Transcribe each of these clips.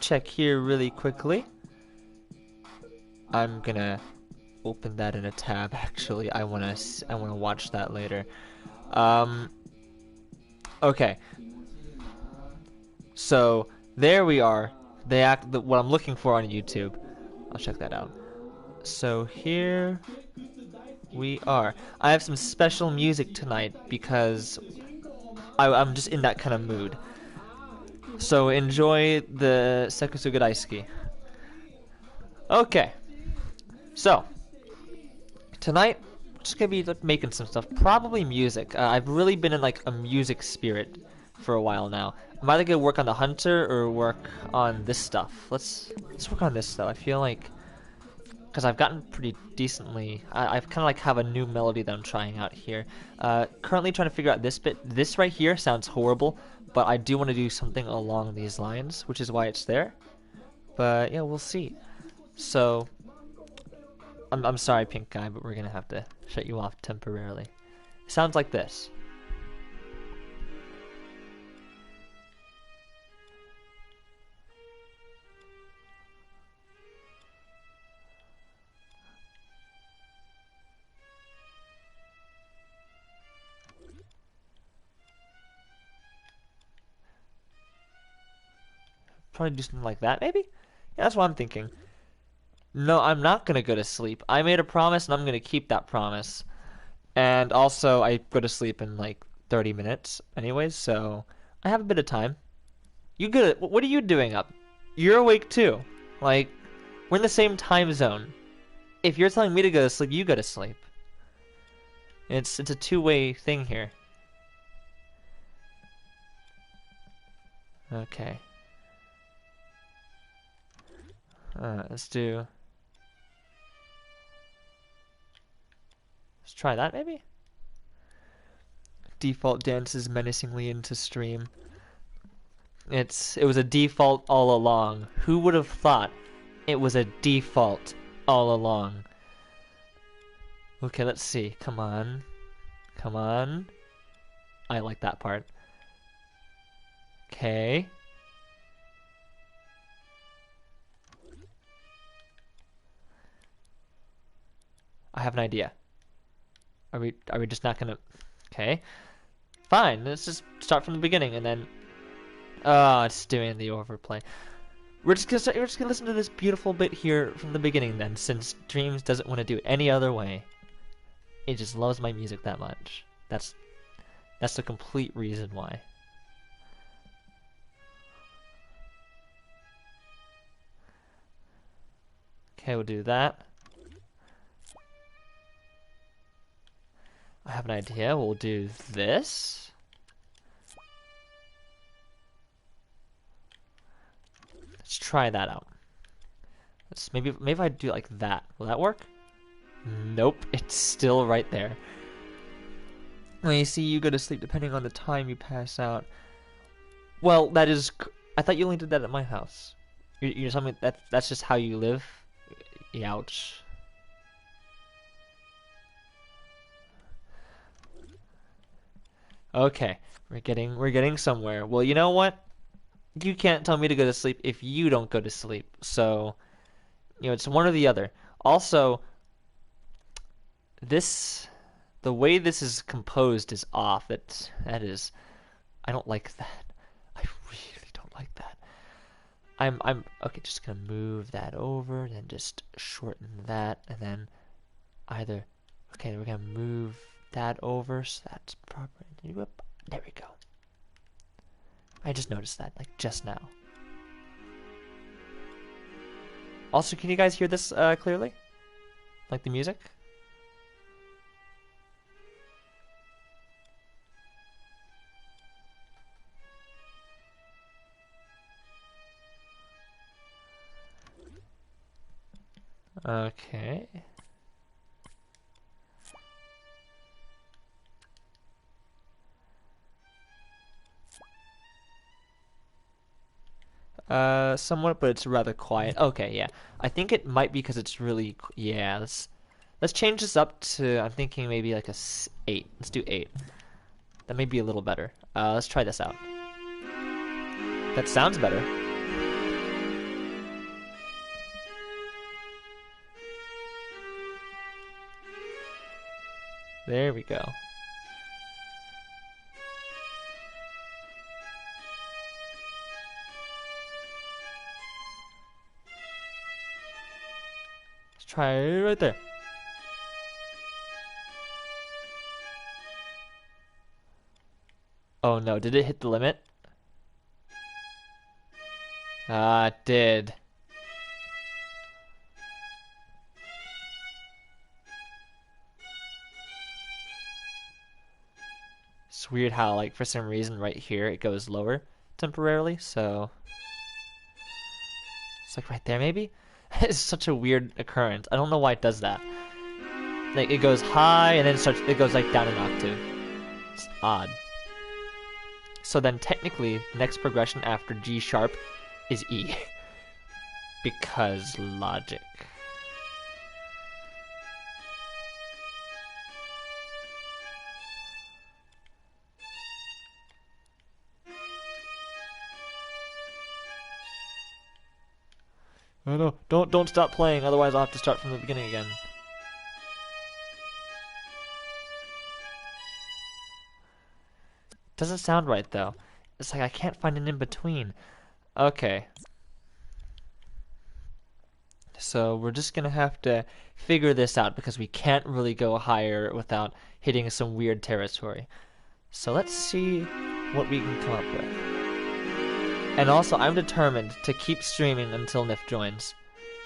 check here really quickly. I'm gonna open that in a tab. Actually, I wanna watch that later. Okay. So there we are. What I'm looking for on YouTube. I'll check that out. So here we are. I have some special music tonight because I'm just in that kind of mood. So enjoy the Sekusuga Daisuki. Okay. So tonight, I'm just gonna be like, making some stuff. Probably music. I've really been in like a music spirit for a while now. I'm either gonna work on the hunter or work on this stuff. Let's work on this stuff. I feel like because I've gotten pretty decently. I've kind of like have a new melody that I'm trying out here. Currently trying to figure out this bit. This right here sounds horrible, but I do want to do something along these lines, which is why it's there. But yeah, we'll see. So I'm sorry, pink guy, but we're gonna have to shut you off temporarily. It sounds like this. Probably do something like that, maybe? Yeah, that's what I'm thinking. No, I'm not gonna go to sleep. I made a promise and I'm gonna keep that promise. And also, I go to sleep in like 30 minutes anyways, so I have a bit of time. You good? What are you doing up? You're awake too. Like, we're in the same time zone. If you're telling me to go to sleep, you go to sleep. It's a two-way thing here. Okay. Let's try that maybe? Default dances menacingly into stream. It was a default all along. Who would have thought it was a default all along? Okay, let's see. Come on. Come on. I like that part. Okay. I have an idea. Are we just not gonna... Okay. Fine, let's just start from the beginning and then... Oh, it's doing the overplay. We're just gonna listen to this beautiful bit here from the beginning then, since Dreams doesn't want to do it any other way. It just loves my music that much. That's the complete reason why. Okay, we'll do that. I have an idea. We'll do this. Let's try that out. Maybe I do like that. Will that work? Nope, it's still right there. Well, you see, you go to sleep depending on the time you pass out. Well, that is... I thought you only did that at my house. You're telling me that's just how you live? Ouch. Okay, we're getting somewhere. Well, you know what? You can't tell me to go to sleep if you don't go to sleep. So, it's one or the other. Also, the way this is composed is off. That is, I don't like that. I really don't like that. I'm okay. Just gonna move that over, then just shorten that, and then either. Okay, we're gonna move that over, so that's proper. There we go. I just noticed that, like, just now. Also, can you guys hear this clearly? Like the music? Okay. Somewhat, but it's rather quiet. Okay, yeah. I think it might be because it's really... Yeah, let's change this up to... I'm thinking maybe like a 8. Let's do 8. That may be a little better. Let's try this out. That sounds better. There we go. Let's try it right there. Oh no, did it hit the limit? Ah, it did. It's weird how, like, for some reason right here it goes lower temporarily, so it's like right there maybe? It's such a weird occurrence. I don't know why it does that. Like, it goes high and then it goes like down an octave. It's odd. So then technically the next progression after G sharp is E. Because logic. Oh no, don't stop playing, otherwise I'll have to start from the beginning again. Doesn't sound right though. It's like I can't find an in-between. Okay. So we're just gonna have to figure this out because we can't really go higher without hitting some weird territory. So let's see what we can come up with. And also, I'm determined to keep streaming until Nif joins.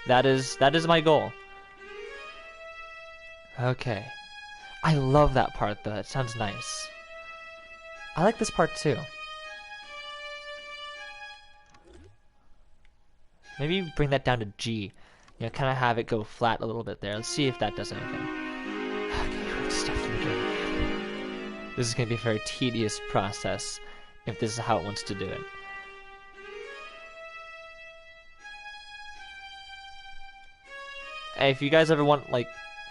That is my goal. Okay. I love that part though. It sounds nice. I like this part too. Maybe bring that down to G. You know, kind of have it go flat a little bit there. Let's see if that does anything. Okay, let's start from the beginning. This is going to be a very tedious process if this is how it wants to do it. Hey, if you guys ever want, like,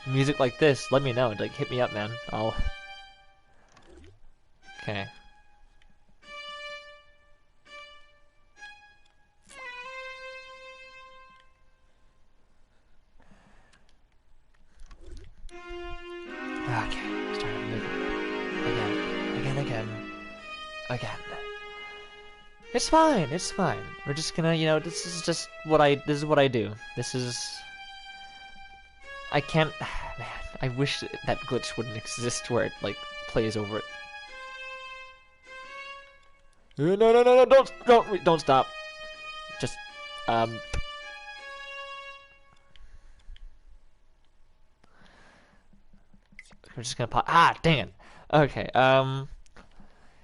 music like this, let me know. Like, hit me up, man. I'll... Okay. Okay, start again. It's fine, it's fine. We're just gonna, you know, this is what I do. I can't, man, I wish that glitch wouldn't exist where it, like, plays over it. No, don't stop. Just, we're just gonna pop. Ah, dang it. Okay,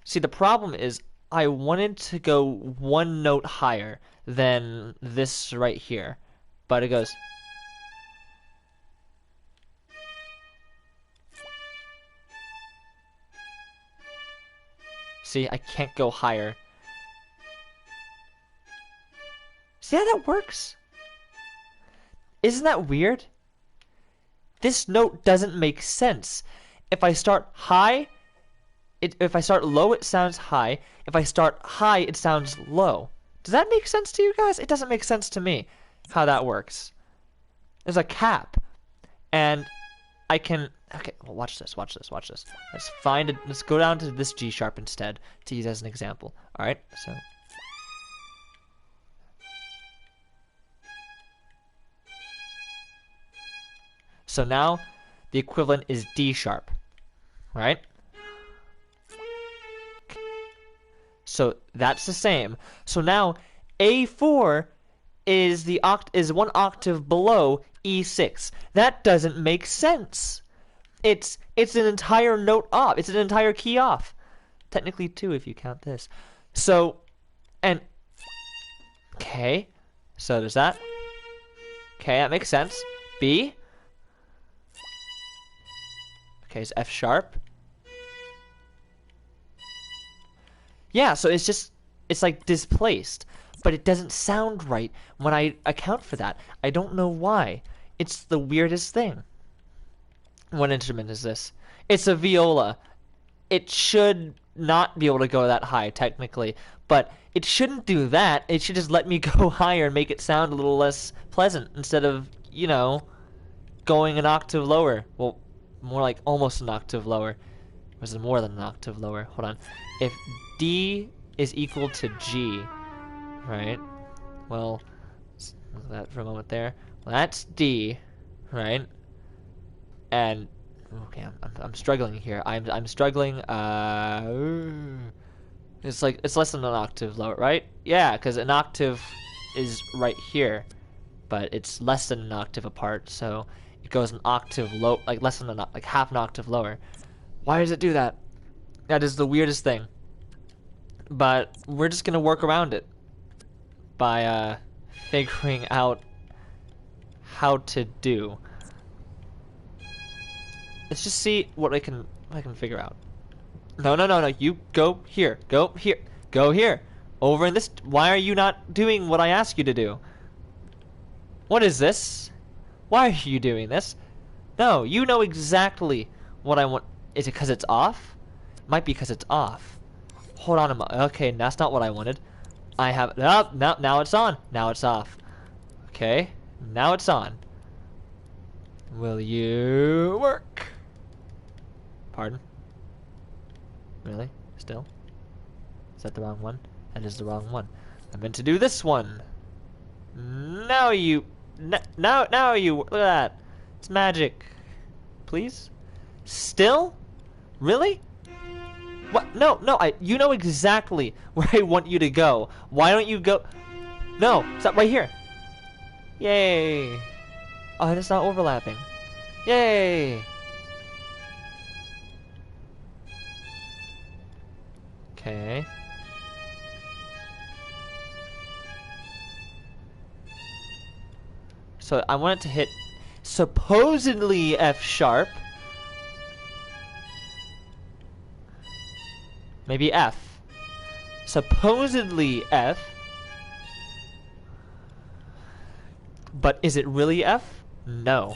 see, the problem is I wanted to go one note higher than this right here, but it goes. See, I can't go higher. See how that works? Isn't that weird? This note doesn't make sense. If I start high, if I start low, it sounds high. If I start high, it sounds low. Does that make sense to you guys? It doesn't make sense to me how that works. There's a cap, and I can. Okay, well, watch this. Let's go down to this G sharp instead to use as an example. All right, so. So now the equivalent is D sharp, right? So that's the same. So now A4 is one octave below E6. That doesn't make sense. It's an entire note off. It's an entire key off. Technically two if you count this. So, and okay. So there's that. Okay, that makes sense. B. Okay, it's F sharp. Yeah, so it's like displaced, but it doesn't sound right when I account for that. I don't know why. It's the weirdest thing. What instrument is this? It's a viola. It should not be able to go that high, technically, but it shouldn't do that. It should just let me go higher and make it sound a little less pleasant instead of, you know, going an octave lower. Well, more like almost an octave lower. Was it more than an octave lower? Hold on. If D is equal to G, right? Well, look at that for a moment there. Well, that's D, right? And okay, I'm struggling here. I'm struggling. It's like it's less than an octave lower, right? Yeah, because an octave is right here, but it's less than an octave apart, so it goes an octave low, like less than like half an octave lower. Why does it do that? That is the weirdest thing. But we're just gonna work around it by figuring out how to do. Let's just see what I can figure out. No. You go here. Go here. Go here. Over in this. Why are you not doing what I ask you to do? What is this? Why are you doing this? No, you know exactly what I want. Is it because it's off? Might be because it's off. Hold on a moment. Okay, that's not what I wanted. I have. Oh, now it's on. Now it's off. Okay, now it's on. Will you work? Pardon? Really? Still? Is that the wrong one? That is the wrong one. I meant to do this one. Now you... Now you... Look at that. It's magic. Please? Still? Really? What? No. You know exactly where I want you to go. Why don't you go... No. Stop right here. Yay. Oh, and it's not overlapping. Yay. Okay. So I want it to hit supposedly F sharp. Maybe F. Supposedly F. But is it really F? No.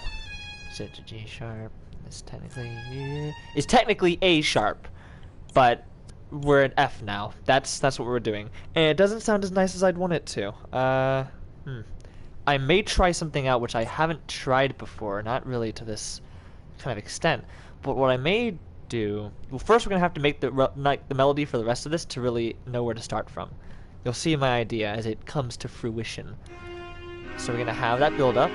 Is it G sharp? It's technically A sharp. But we're at F now. That's what we're doing. And it doesn't sound as nice as I'd want it to. I may try something out which I haven't tried before, not really to this kind of extent. But what I may do, well, first we're gonna have to make the melody for the rest of this to really know where to start from. You'll see my idea as it comes to fruition. So we're gonna have that build up.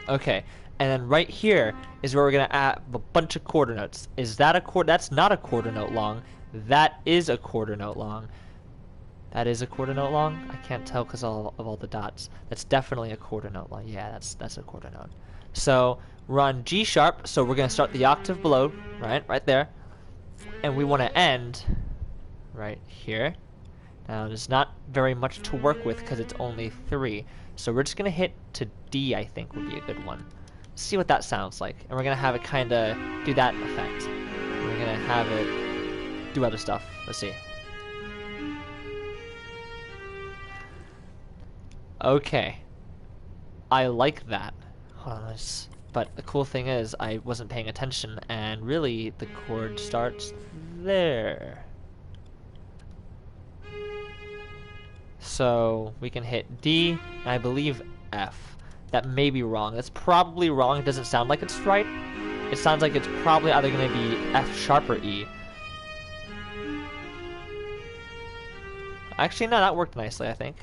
Okay, and then right here is where we're gonna add a bunch of quarter notes. Is that a quarter? That's not a quarter note long. That is a quarter note long. That is a quarter note long? I can't tell because of all the dots. That's definitely a quarter note long. Yeah, that's a quarter note. So we're on G sharp, so we're going to start the octave below, right there. And we want to end right here. Now there's not very much to work with because it's only 3. So we're just going to hit to D, I think would be a good one. See what that sounds like. And we're going to have it kind of do that effect. We're going to have it do other stuff. Let's see. Okay, I like that. Hold on, but the cool thing is I wasn't paying attention, and really the chord starts there. So we can hit D, and I believe F. That may be wrong. That's probably wrong. It doesn't sound like it's right. It sounds like it's probably either going to be F sharp or E. Actually, no, that worked nicely, I think.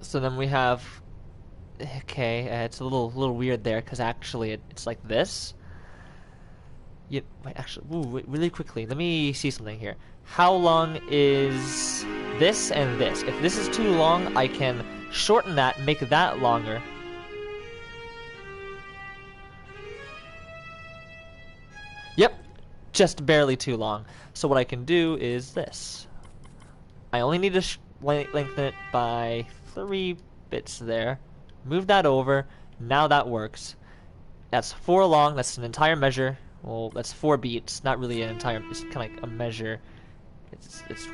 So then we have, okay, it's a little weird there because actually it's like this. Wait, actually, really quickly, let me see something here. How long is this and this? If this is too long, I can shorten that, make that longer. Yep, just barely too long. So what I can do is this. I only need to lengthen it by 3 bits there. Move that over. Now that works. That's 4 long. That's an entire measure. Well, that's 4 beats. Not really an entire. It's kind of like a measure. It's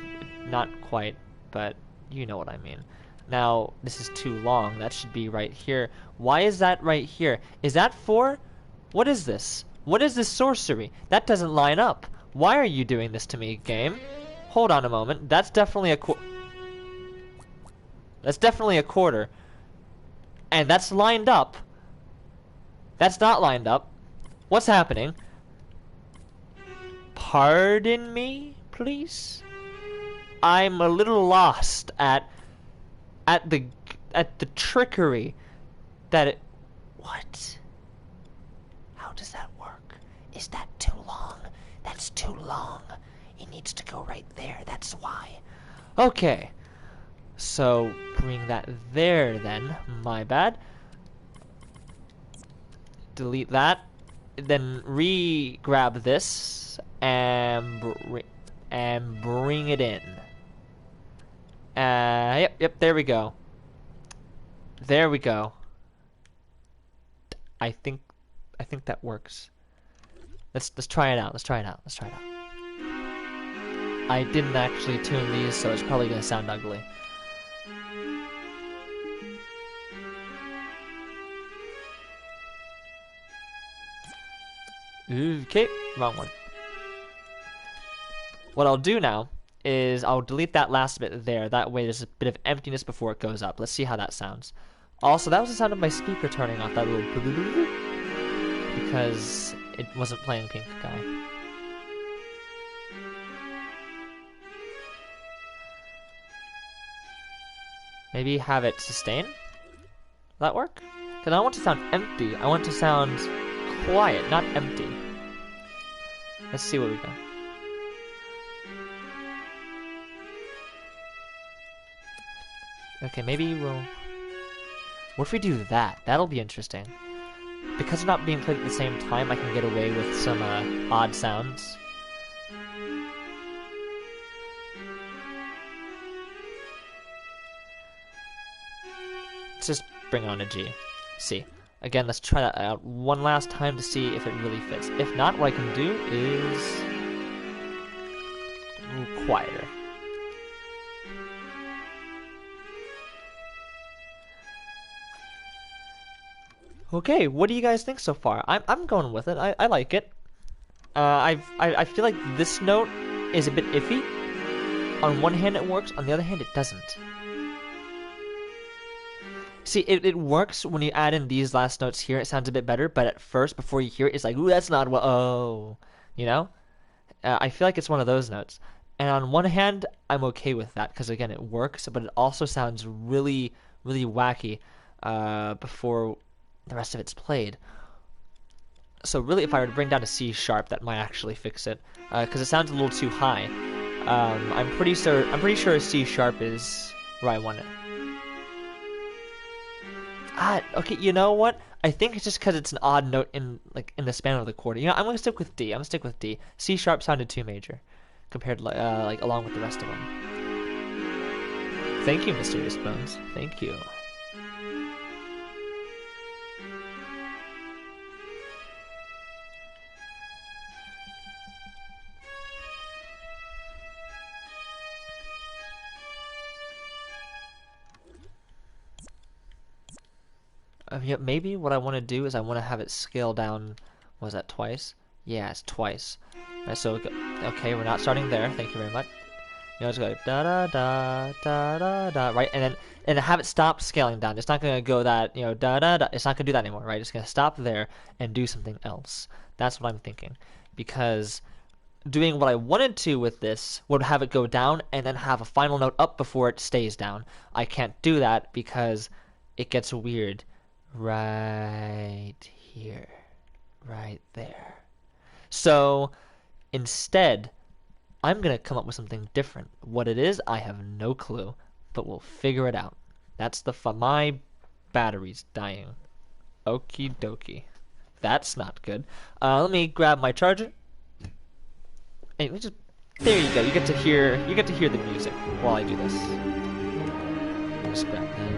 not quite, but you know what I mean. Now this is too long. That should be right here. Why is that right here? Is that 4? What is this? What is this sorcery? That doesn't line up. Why are you doing this to me, game? Hold on a moment. That's definitely a That's definitely a quarter. And that's lined up. That's not lined up. What's happening? Pardon me, please? I'm a little lost at the trickery that it... What? How does that work? Is that too long? That's too long. It needs to go right there, that's why. Okay. So, bring that there then. My bad. Delete that. Then re-grab this and bring it in. Yep, there we go. There we go. I think that works. Let's try it out. Let's try it out. I didn't actually tune these, so it's probably gonna sound ugly. Okay, wrong one. What I'll do now is I'll delete that last bit there. That way there's a bit of emptiness before it goes up. Let's see how that sounds. Also, that was the sound of my speaker turning off, that little because it wasn't playing Pink Guy. Maybe have it sustain? Will that work? Because I don't want to sound empty. I want to sound quiet, not empty. Let's see what we got. Okay, maybe we'll... What if we do that? That'll be interesting. Because they're not being played at the same time, I can get away with some odd sounds. Let's just bring on a G. See. Again, let's try that out one last time to see if it really fits. If not, what I can do is... a little quieter. Okay, what do you guys think so far? I'm going with it. I like it. I feel like this note is a bit iffy. On one hand it works, on the other hand it doesn't. See, it works when you add in these last notes here. It sounds a bit better, but at first, before you hear it, it's like, ooh, that's not what... Oh, you know? I feel like it's one of those notes. And on one hand, I'm okay with that, because again, it works, but it also sounds really, really wacky before the rest of it's played. So really, if I were to bring down a C sharp, that might actually fix it, because it sounds a little too high. I'm pretty sure a C sharp is where I want it. Okay, you know what? I think it's just because it's an odd note in the span of the chord. You know, I'm gonna stick with D. C sharp sounded too major, compared to, along with the rest of them. Thank you, Mysterious Bones. Thank you. Yeah, maybe what I want to do is I want to have it scale down. Was that twice? Yeah, it's twice. Right, so okay, we're not starting there. Thank you very much. You know, just go da da da da da da, right, and have it stop scaling down. It's not gonna go that, you know, da da da. It's not gonna do that anymore, right? It's gonna stop there and do something else. That's what I'm thinking, because doing what I wanted to with this would have it go down and then have a final note up before it stays down. I can't do that because it gets weird. Right here, right there. So instead, I'm gonna come up with something different. What it is, I have no clue, but we'll figure it out. That's the fun. My battery's dying. Okie dokie. That's not good. Let me grab my charger. Hey, there you go. You get to hear the music while I do this. Just grab that.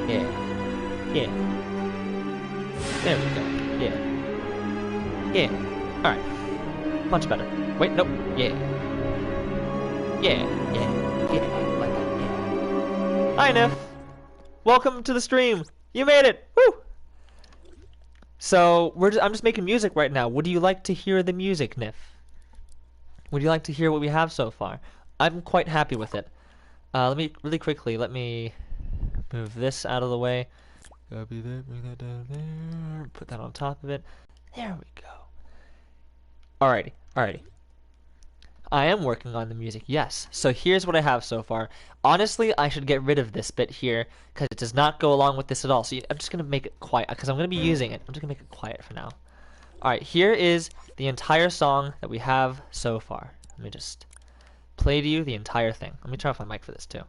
Yeah. Yeah. There we go. Yeah. Yeah. Alright. Much better. Wait, nope. Yeah. Yeah. Yeah. Yeah. Like that. Yeah. Hi, Nif. Welcome to the stream. You made it. Woo! So, I'm just making music right now. Would you like to hear the music, Nif? Would you like to hear what we have so far? I'm quite happy with it. Let me really quickly. Let me move this out of the way. Copy that. Bring that down there. Put that on top of it. There we go. Alrighty. Alrighty. I am working on the music, yes. So here's what I have so far. Honestly, I should get rid of this bit here because it does not go along with this at all. So I'm just going to make it quiet because I'm going to be using it. I'm just going to make it quiet for now. Alright, here is the entire song that we have so far. Let me just play to you the entire thing. Let me turn off my mic for this too.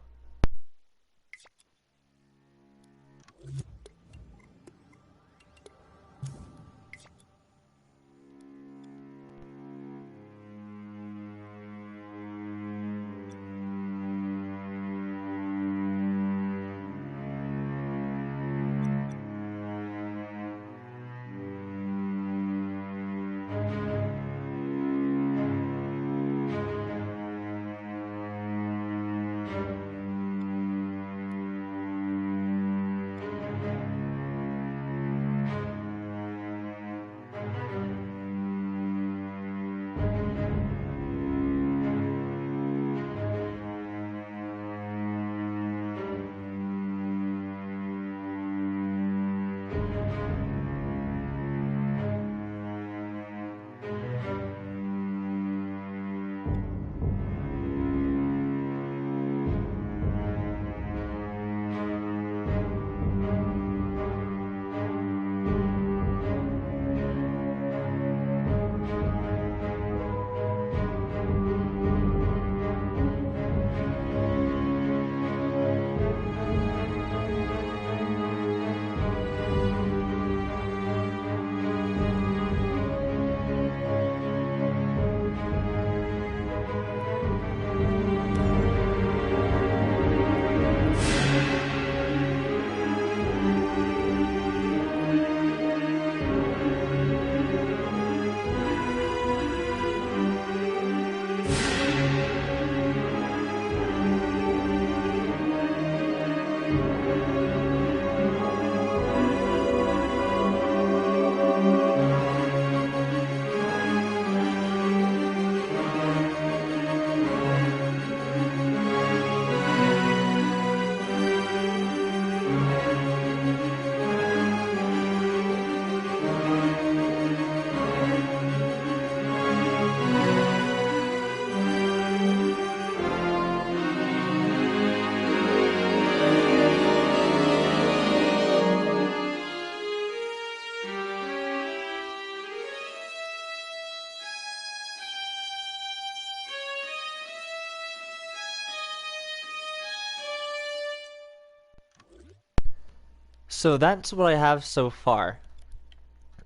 So that's what I have so far.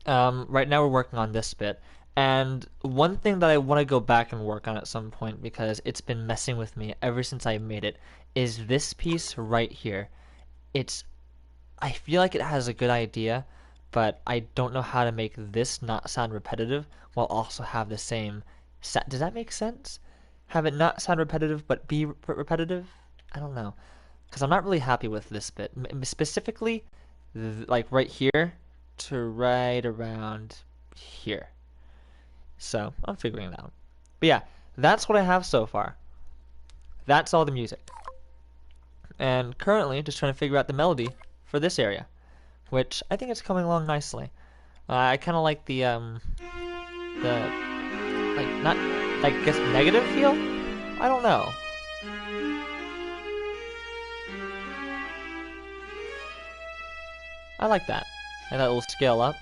Right now we're working on this bit. And one thing that I want to go back and work on at some point because it's been messing with me ever since I made it is this piece right here. I feel like it has a good idea, but I don't know how to make this not sound repetitive while also have the same does that make sense? Have it not sound repetitive but be repetitive? I don't know. Because I'm not really happy with this bit. Specifically, like right here to right around here. So I'm figuring it out. But yeah, that's what I have so far. That's all the music. And currently just trying to figure out the melody for this area, which I think it's coming along nicely. I kind of like the like not I guess negative feel. I don't know. I like that. And that will scale up.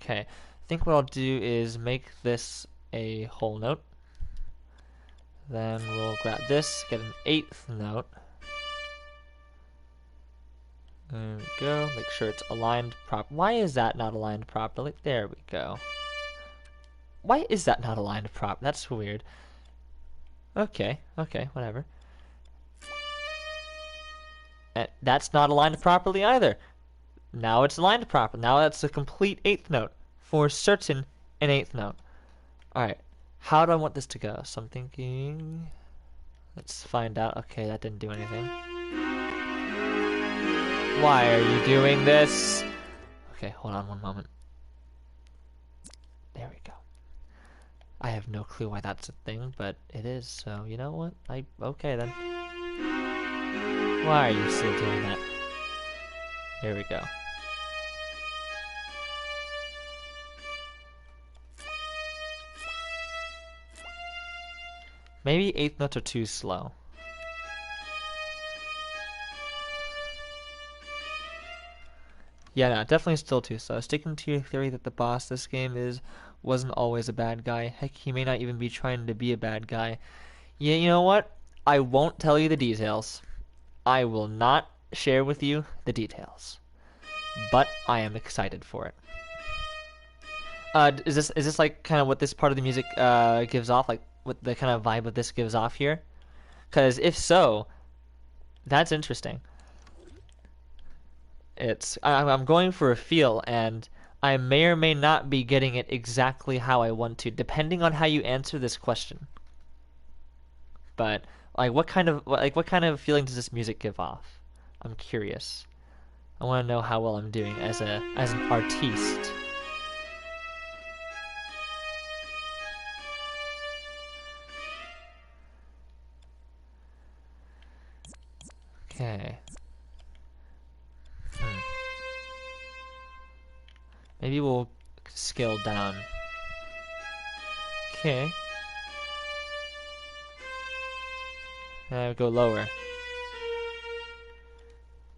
Okay, I think what I'll do is make this a whole note. Then we'll grab this, get an 8th note. There we go. Make sure it's aligned properly. Why is that not aligned properly? There we go. Why is that not aligned properly? That's weird. Okay, whatever. That's not aligned properly either. Now it's aligned properly. Now that's a complete 8th note. For certain, an 8th note. Alright, how do I want this to go? So I'm thinking... Let's find out. Okay, that didn't do anything. Why are you doing this? Okay, hold on one moment. I have no clue why that's a thing, but it is, so you know what? Okay then. Why are you still doing that? There we go. Maybe 8th notes are too slow. Yeah, no, definitely still too slow. Sticking to your theory that the boss this game wasn't always a bad guy. Heck, he may not even be trying to be a bad guy. Yeah, you know what? I won't tell you the details. I will not share with you the details. But I am excited for it. Is this like kind of what this part of the music gives off? Like what the kind of vibe of this gives off here? Because if so, that's interesting. I'm going for a feel, and I may or may not be getting it exactly how I want to, depending on how you answer this question. But like, what kind of feeling does this music give off? I'm curious. I want to know how well I'm doing as an artiste. Okay. Maybe we'll scale down. Okay. Go lower.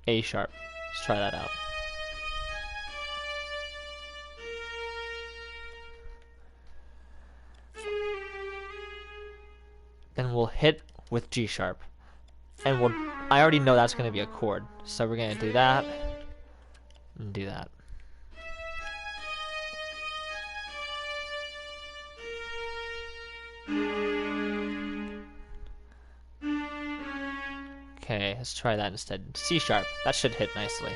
A sharp. Let's try that out. Then we'll hit with G sharp. And I already know that's going to be a chord. So we're going to do that. And do that. Okay, let's try that instead. C sharp. That should hit nicely.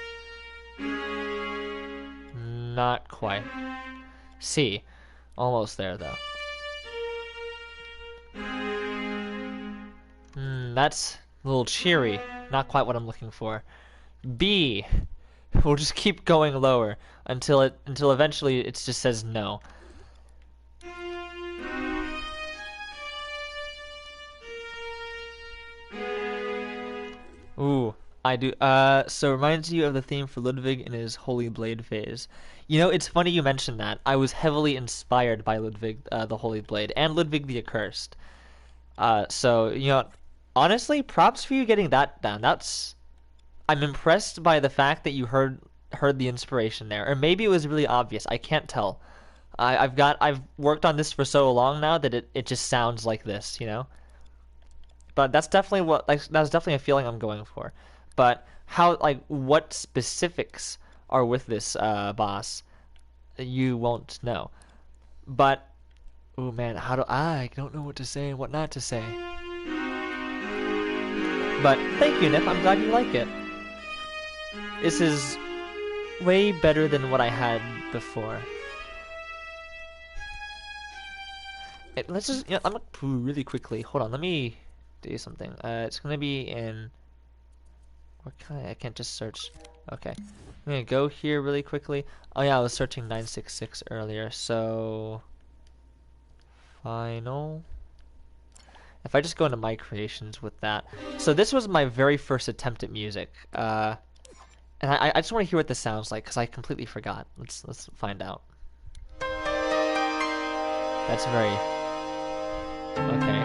Not quite. C. Almost there, though. That's a little cheery. Not quite what I'm looking for. B. We'll just keep going lower until eventually it just says no. Ooh, I do. So it reminds you of the theme for Ludwig in his Holy Blade phase. You know, it's funny you mentioned that. I was heavily inspired by Ludwig, the Holy Blade, and Ludwig the Accursed. So, you know, honestly, props for you getting that down. I'm impressed by the fact that you heard the inspiration there, or maybe it was really obvious. I can't tell. I've worked on this for so long now that it just sounds like this, you know. But that's definitely that's definitely a feeling I'm going for. But what specifics are with this boss, you won't know. But oh man, I don't know what to say and what not to say. But thank you, Nip. I'm glad you like it. This is way better than what I had before. Let's just, you know, I'm gonna really quickly. Hold on, let me do something. It's gonna be in. What kind? I can't just search. Okay, I'm gonna go here really quickly. Oh yeah, I was searching 966 earlier. So final. If I just go into my creations with that. So this was my very first attempt at music. And I just want to hear what this sounds like because I completely forgot. Let's find out. That's very okay.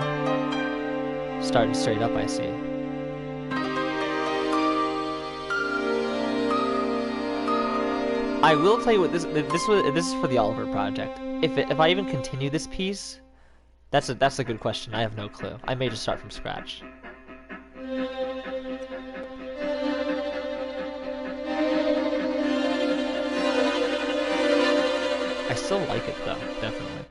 Starting straight up, I see. I will tell you what this is for the Oliver project. If I even continue this piece, that's a good question. I have no clue. I may just start from scratch. I still like it though, definitely.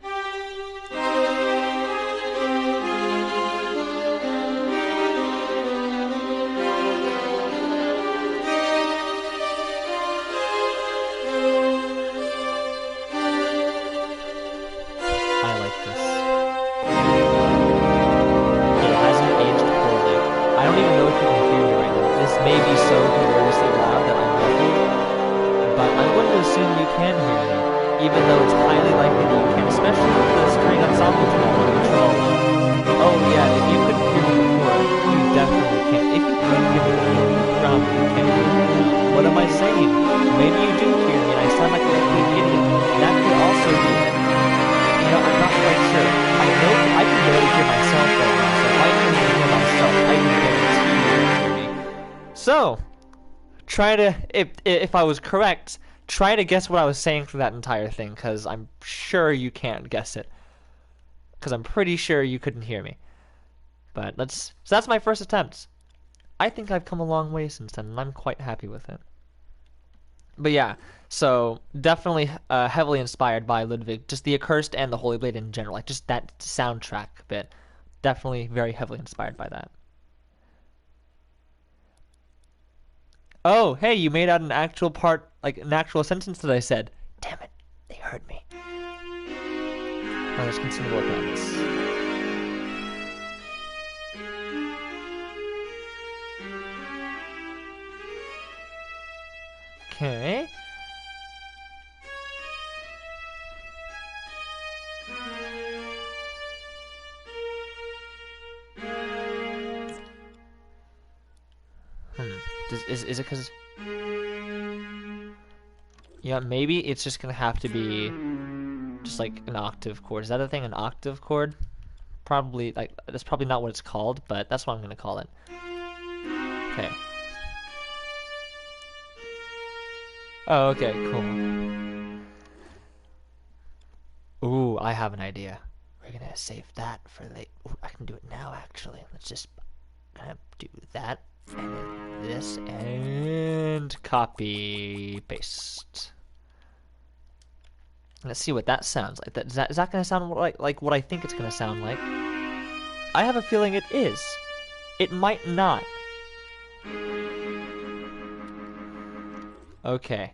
Even though it's highly likely that you can, especially what am I saying? Maybe you do hear me and I sound like a complete idiot. That could also be it. You know, I'm not quite sure. I know I can barely hear myself right now, so if I can hear myself, I can guarantee you won't hear me. So, try to, if I was correct, try to guess what I was saying through that entire thing, because I'm sure you can't guess it. Because I'm pretty sure you couldn't hear me. But so that's my first attempt. I think I've come a long way since then, and I'm quite happy with it. But yeah, so definitely heavily inspired by Ludwig, just the Accursed and the Holy Blade in general, like just that soundtrack bit. Definitely very heavily inspired by that. Oh, hey, you made out an actual part, like an actual sentence that I said. Damn it, they heard me. Now let's continue working on this. Okay. Is it because... Yeah, maybe it's just gonna have to be just like an octave chord. Is that a thing, an octave chord? Probably, like, that's probably not what it's called, but that's what I'm gonna call it. Okay. Oh, okay, cool. Ooh, I have an idea. We're gonna save that for later. I can do it now, actually. Let's just do that, and then this, and copy, paste. Let's see what that sounds like. Is that gonna sound like what I think it's gonna sound like? I have a feeling it is. It might not. Okay.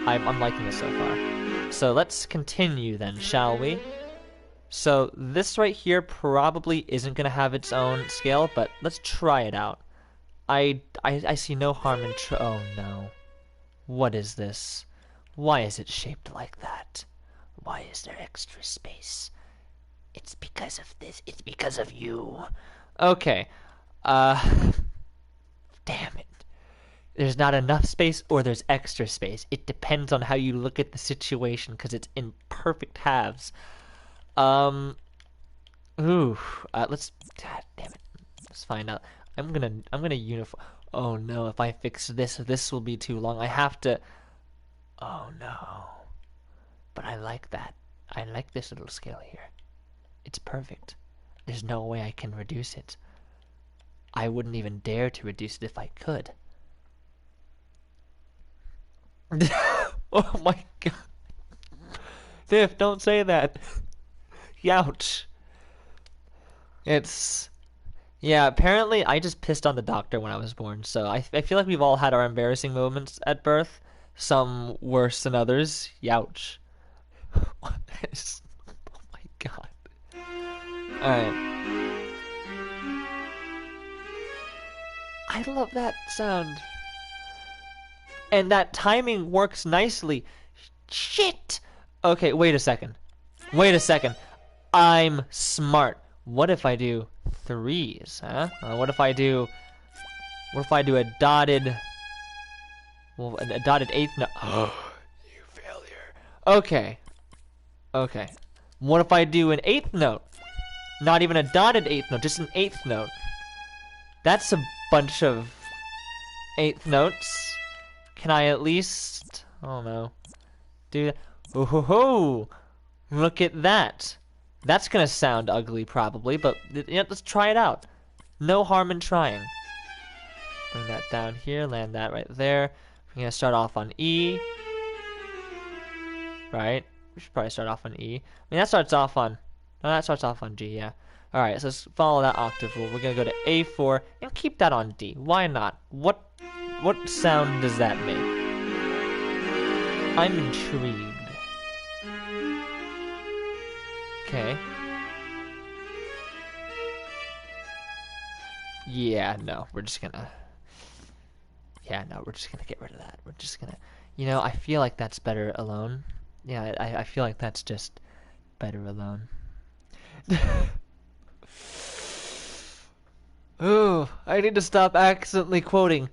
I'm liking this so far. So let's continue then, shall we? So this right here probably isn't gonna have its own scale, but let's try it out. I see no harm in oh no. What is this? Why is it shaped like that? Why is there extra space? It's because of this. It's because of you. Okay. Damn it. There's not enough space or there's extra space. It depends on how you look at the situation because it's in perfect halves. Let's God damn it. Let's find out. I'm gonna unify. Oh no, if I fix this will be too long. I have to. Oh no. But I like that. I like this little scale here. It's perfect. There's no way I can reduce it. I wouldn't even dare to reduce it if I could. Oh my god. Tiff, don't say that. Youch. Yeah, apparently I just pissed on the doctor when I was born, so I feel like we've all had our embarrassing moments at birth. Some worse than others. Youch. Oh my god. Alright. I love that sound. And that timing works nicely. Shit! Okay, wait a second. Wait a second. I'm smart. What if I do threes, huh? What if I do a dotted... Well, a dotted eighth note. You failure. Okay. Okay. What if I do an eighth note? Not even a dotted eighth note, just an eighth note. That's a bunch of eighth notes. Can I at least... I don't know. Do that? Oh ho ho! Look at that. That's gonna sound ugly probably, but yeah, let's try it out. No harm in trying. Bring that down here, land that right there. We're gonna start off on E. Right? We should probably start off on E. I mean, that starts off on... No, that starts off on G, yeah. Alright, so let's follow that octave rule. We're gonna go to A4 and keep that on D. Why not? What sound does that make? I'm intrigued. Okay. Yeah, no, we're just gonna... Yeah, no, we're just gonna get rid of that. We're just gonna... You know, I feel like that's better alone. Yeah, I feel like that's just better alone. Ooh. Oh, I need to stop accidentally quoting.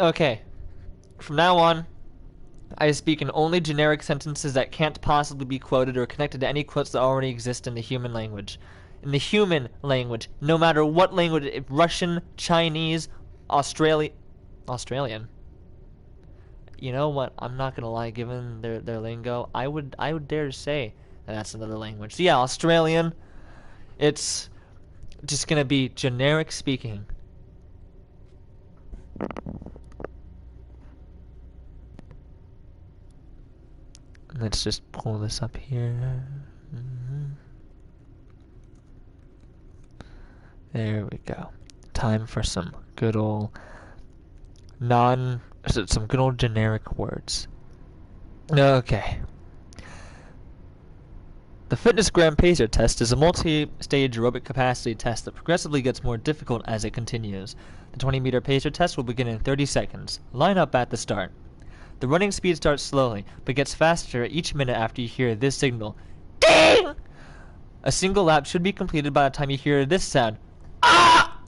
Okay. From now on, I speak in only generic sentences that can't possibly be quoted or connected to any quotes that already exist in the human language. In the human language, no matter what language, Russian, Chinese, Australian. You know what? I'm not gonna lie. Given their lingo, I would dare to say that that's another language. So yeah, Australian. It's just gonna be generic speaking. Let's just pull this up here. There we go. Time for some good old some good old generic words. Okay. The Fitness Gram Pacer test is a multi-stage aerobic capacity test that progressively gets more difficult as it continues. The 20-meter pacer test will begin in 30 seconds. Line up at the start. The running speed starts slowly, but gets faster each minute after you hear this signal. Ding! A single lap should be completed by the time you hear this sound. Ah!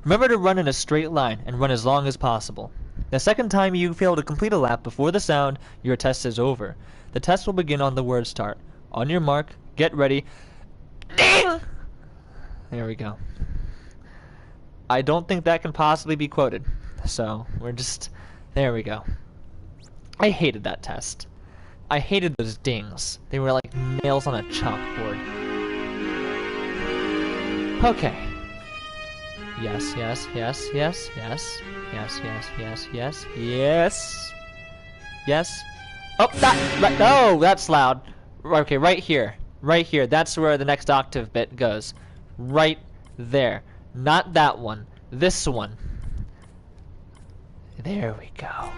Remember to run in a straight line and run as long as possible. The second time you fail to complete a lap before the sound, your test is over. The test will begin on the word start. On your mark, get ready. Ding! There we go. I don't think that can possibly be quoted. So, there we go. I hated that test. I hated those dings. They were like nails on a chalkboard. Okay. Yes, yes, yes, yes, yes. Yes, yes, yes, yes, yes. Yes. Oh, no, that's loud. Okay, right here. Right here. That's where the next octave bit goes. Right there. Not that one. This one. There we go.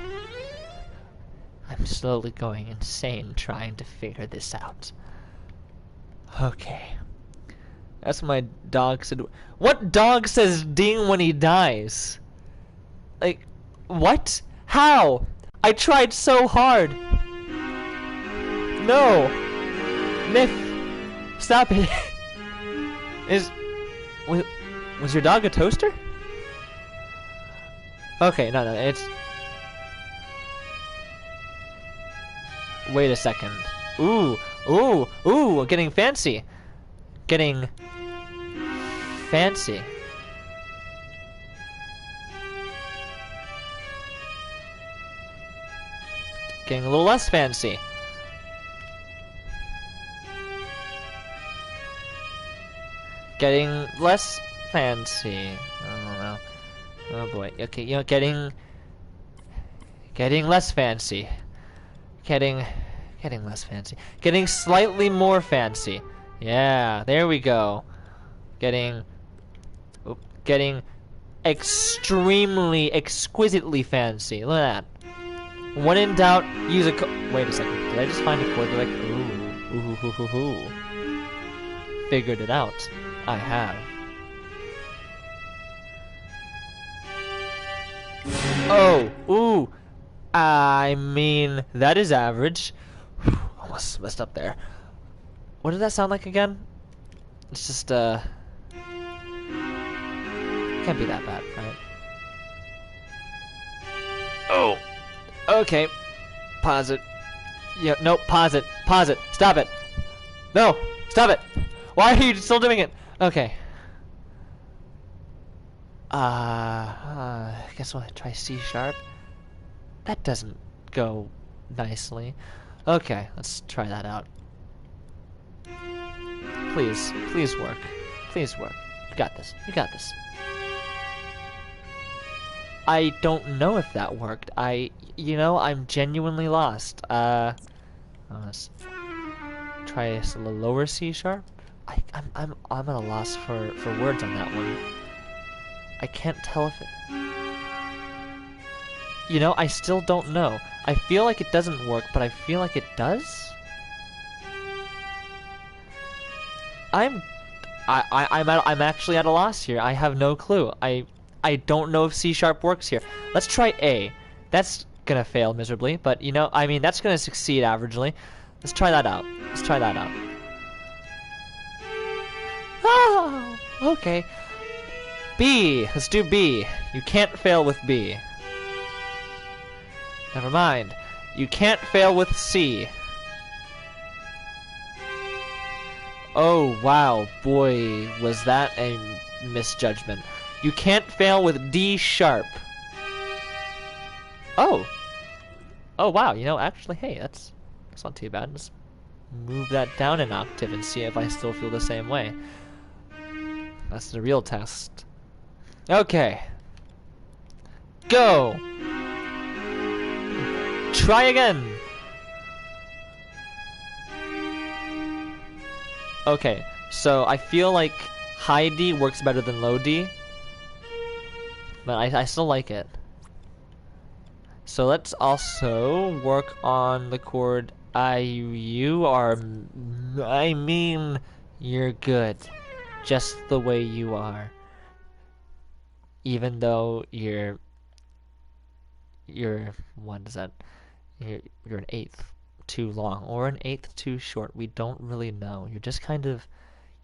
I'm slowly going insane trying to figure this out. Okay. That's what my dog said. What dog says ding when he dies? Like, what? How? I tried so hard. No. Myth. Stop it. Was your dog a toaster? Okay, no, it's... Wait a second. Ooh, getting fancy. Getting fancy. Getting a little less fancy. Getting less fancy. I don't know. Oh boy. Okay, you know, getting less fancy. Getting less fancy. Getting slightly more fancy. Yeah, there we go. Getting extremely, exquisitely fancy. Look at that. When in doubt, use a wait a second. Did I just find a chord like ooh. Figured it out. I have. Oh, ooh. I mean, that is average. Almost messed up there. What did that sound like again? It's just, can't be that bad, right? Oh. Okay. Pause it. Yeah, no, pause it. Pause it. Stop it. No, stop it. Why are you still doing it? Okay. I guess we'll try C sharp. That doesn't go nicely. Okay, let's try that out. Please work. Please work. You got this. You got this. I don't know if that worked. You know, I'm genuinely lost. Let's try a little lower C sharp. I'm at a loss for words on that one. I can't tell if it... You know, I still don't know. I feel like it doesn't work, but I feel like it does? I'm actually at a loss here. I have no clue. I don't know if C sharp works here. Let's try A. That's gonna fail miserably, but you know, I mean, that's gonna succeed averagely. Let's try that out. Let's try that out. Oh, okay. B. Let's do B. You can't fail with B. Never mind. You can't fail with C. Oh, wow. Boy, was that a misjudgment. You can't fail with D sharp. Oh. Oh, wow. You know, actually, hey, that's not too bad. Let's move that down an octave and see if I still feel the same way. That's the real test. Okay. Go! Try again! Okay, so I feel like high D works better than low D. But I still like it. So let's also work on the chord I, you are, I mean, you're good. Just the way you are. Even though you're what is that? You're an eighth too long or an eighth too short. We don't really know. You're just kind of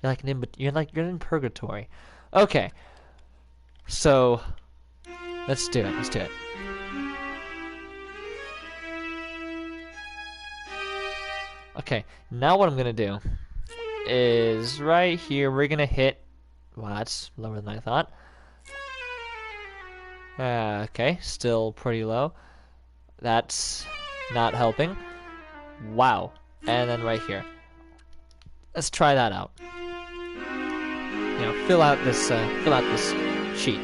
you're in purgatory. Okay. So let's do it. Let's do it. Okay, now what I'm gonna do is right here we're gonna hit. Wow, that's lower than I thought. Okay, still pretty low. That's not helping. Wow. And then right here. Let's try that out. You know, fill out this sheet.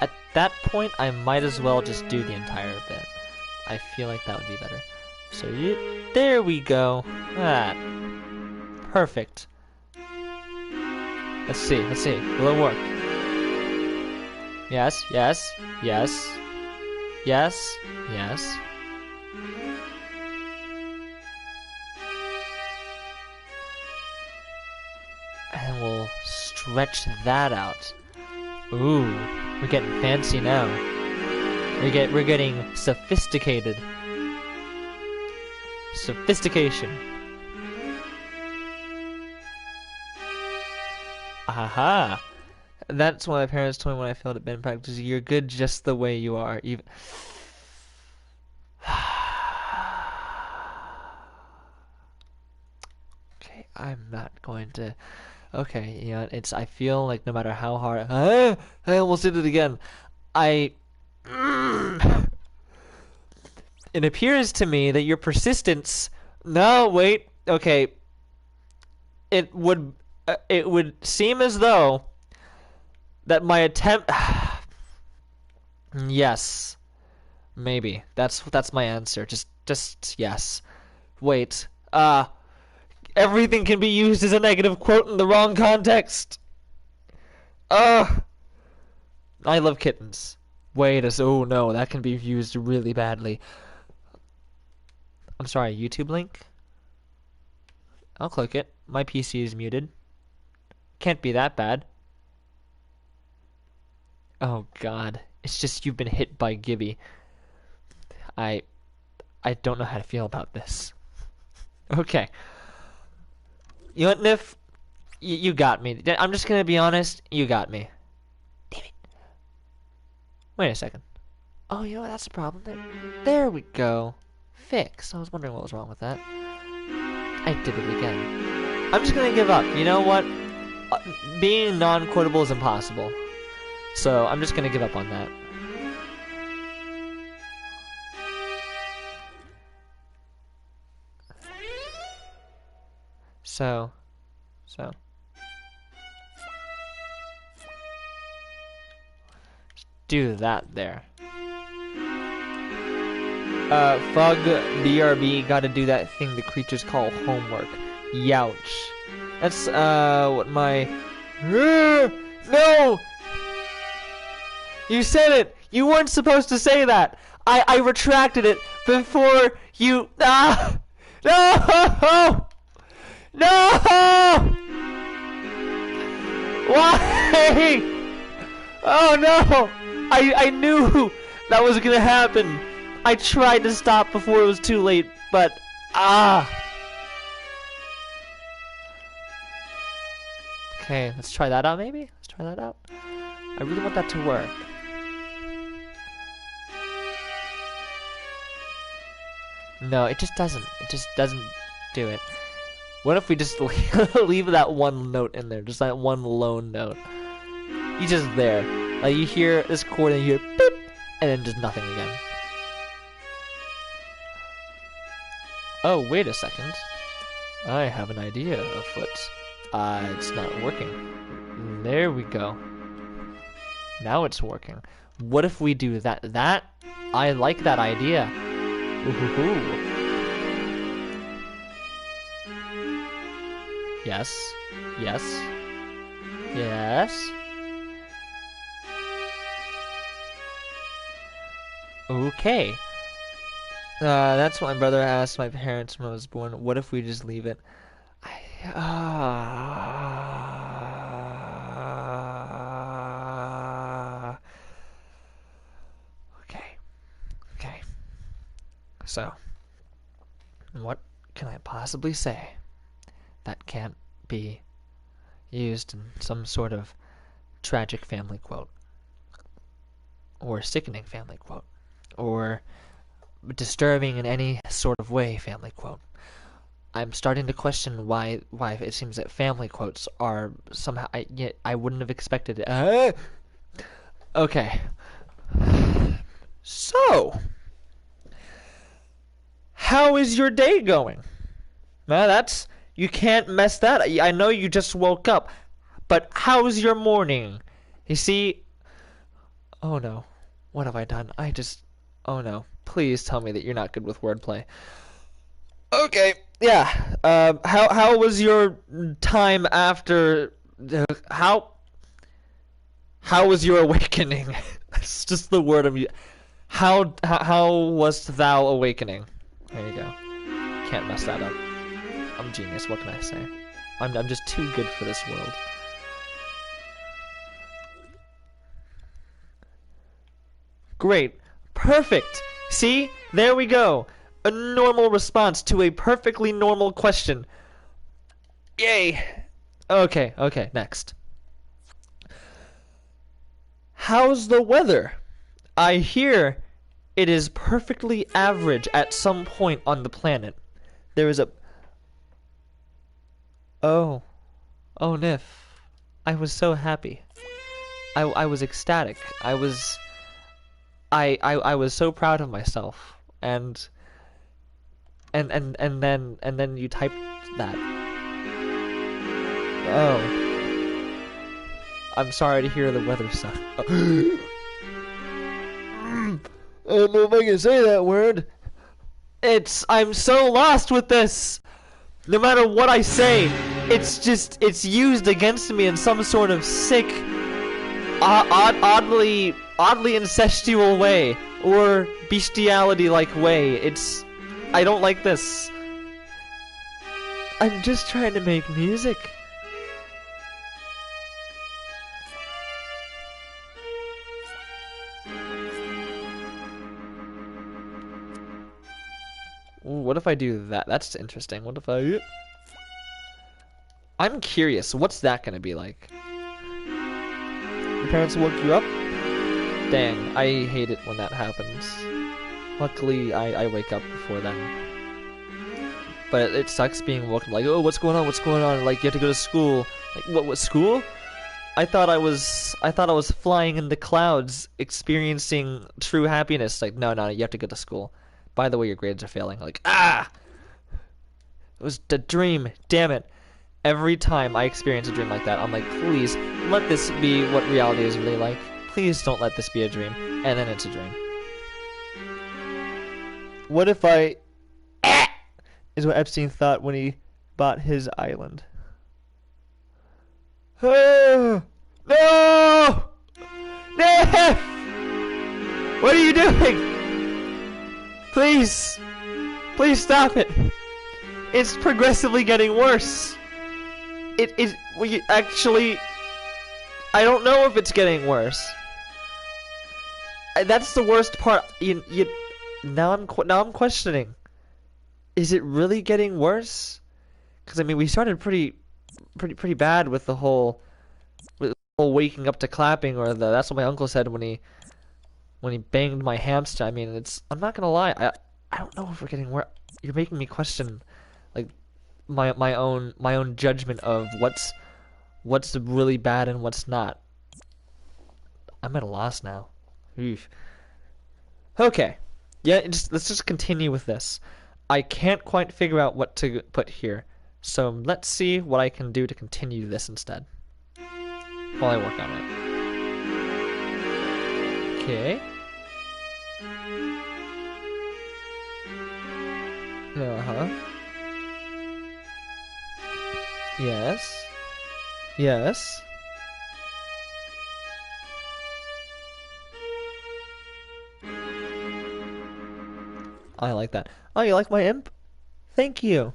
At that point, I might as well just do the entire bit. I feel like that would be better. So there we go. Ah, perfect. Let's see. Will it work? Yes. And we'll stretch that out. Ooh, we're getting fancy now. We're getting sophisticated. Sophistication. Aha! That's what my parents told me when I failed at band practice. You're good just the way you are. Even. Okay, I'm not going to. Okay, you know, I feel like no matter how hard. I almost did it again. It appears to me that your persistence. No, wait. Okay. It would seem as though that my attempt. Yes. Maybe. That's my answer. Just yes. Wait. Everything can be used as a negative quote in the wrong context. I love kittens. Oh no, that can be used really badly. I'm sorry, YouTube link? I'll click it. My PC is muted. Can't be that bad. Oh god. It's just you've been hit by Gibby. I don't know how to feel about this. Okay. You know what, Nif? You got me. I'm just gonna be honest. You got me. Damn it. Wait a second. Oh, you know what? That's the problem. There we go. Fixed. I was wondering what was wrong with that. I did it again. I'm just gonna give up. You know what? Being non-quotable is impossible. So I'm just gonna give up on that. So. Do that there. Fug BRB gotta do that thing the creatures call homework. Youch. That's, what my... No! You said it! You weren't supposed to say that! I retracted it before you... Ah! No! No! Why? Oh no! I knew that was gonna happen. I tried to stop before it was too late, but Okay, let's try that out maybe? Let's try that out. I really want that to work. No, it just doesn't. It just doesn't do it. What if we just leave that one note in there? Just that one lone note. He's just there. Like you hear this chord and you hear beep, and then just nothing again. Oh, wait a second. I have an idea afoot. It's not working. There we go. Now it's working. What if we do that? I like that idea. Ooh. Yes. Yes. Yes. Okay. That's what my brother asked my parents when I was born. What if we just leave it? Okay. So, what can I possibly say that can't be used in some sort of tragic family quote? Or sickening family quote? Or disturbing in any sort of way family quote? I'm starting to question why it seems that family quotes are somehow I wouldn't have expected it. Okay. So, how is your day going? Now you can't mess that. I know you just woke up, but how's your morning? You see, oh no, what have I done? Oh no, please tell me that you're not good with wordplay. Okay, yeah. How was your time after? How was your awakening? That's just the word I'm using. How wast thou awakening? There you go. Can't mess that up. I'm genius. What can I say? I'm just too good for this world. Great. Perfect. See? There we go. A normal response to a perfectly normal question. Yay. Okay, next. How's the weather? I hear it is perfectly average at some point on the planet. There is a... Oh, Nif. I was so happy. I was ecstatic. I was so proud of myself. And then you typed that. Oh. I'm sorry to hear the weather sucks. I don't know if I can say that word. I'm so lost with this. No matter what I say, it's used against me in some sort of sick, oddly incestual way, or bestiality-like way. I don't like this. I'm just trying to make music. Ooh, what if I do that? That's interesting. What if I'm curious. What's that gonna be like? Your parents woke you up? Dang, I hate it when that happens. Luckily, I wake up before then. But it sucks being woken like, oh, what's going on? What's going on? Like, you have to go to school. Like, what school? I thought I was flying in the clouds, experiencing true happiness. Like, no, you have to go to school. By the way, your grades are failing. Like, it was a dream. Damn it. Every time I experience a dream like that, I'm like, please, let this be what reality is really like. Please don't let this be a dream. And then it's a dream. What if I... is what Epstein thought when he bought his island. Oh, no! No! What are you doing? Please stop it. It's progressively getting worse. Actually, I don't know if it's getting worse. That's the worst part. now I'm questioning. Is it really getting worse? Because I mean, we started pretty bad with the whole waking up to clapping, or the that's what my uncle said when he banged my hamster. I mean, it's I'm not gonna lie. I don't know if we're getting worse. You're making me question like my own judgment of what's really bad and what's not. I'm at a loss now. Oof. Okay. Yeah, let's just continue with this. I can't quite figure out what to put here. So let's see what I can do to continue this instead. While I work on it. Okay. Uh-huh. Yes. Yes. I like that. Oh, you like my imp? Thank you.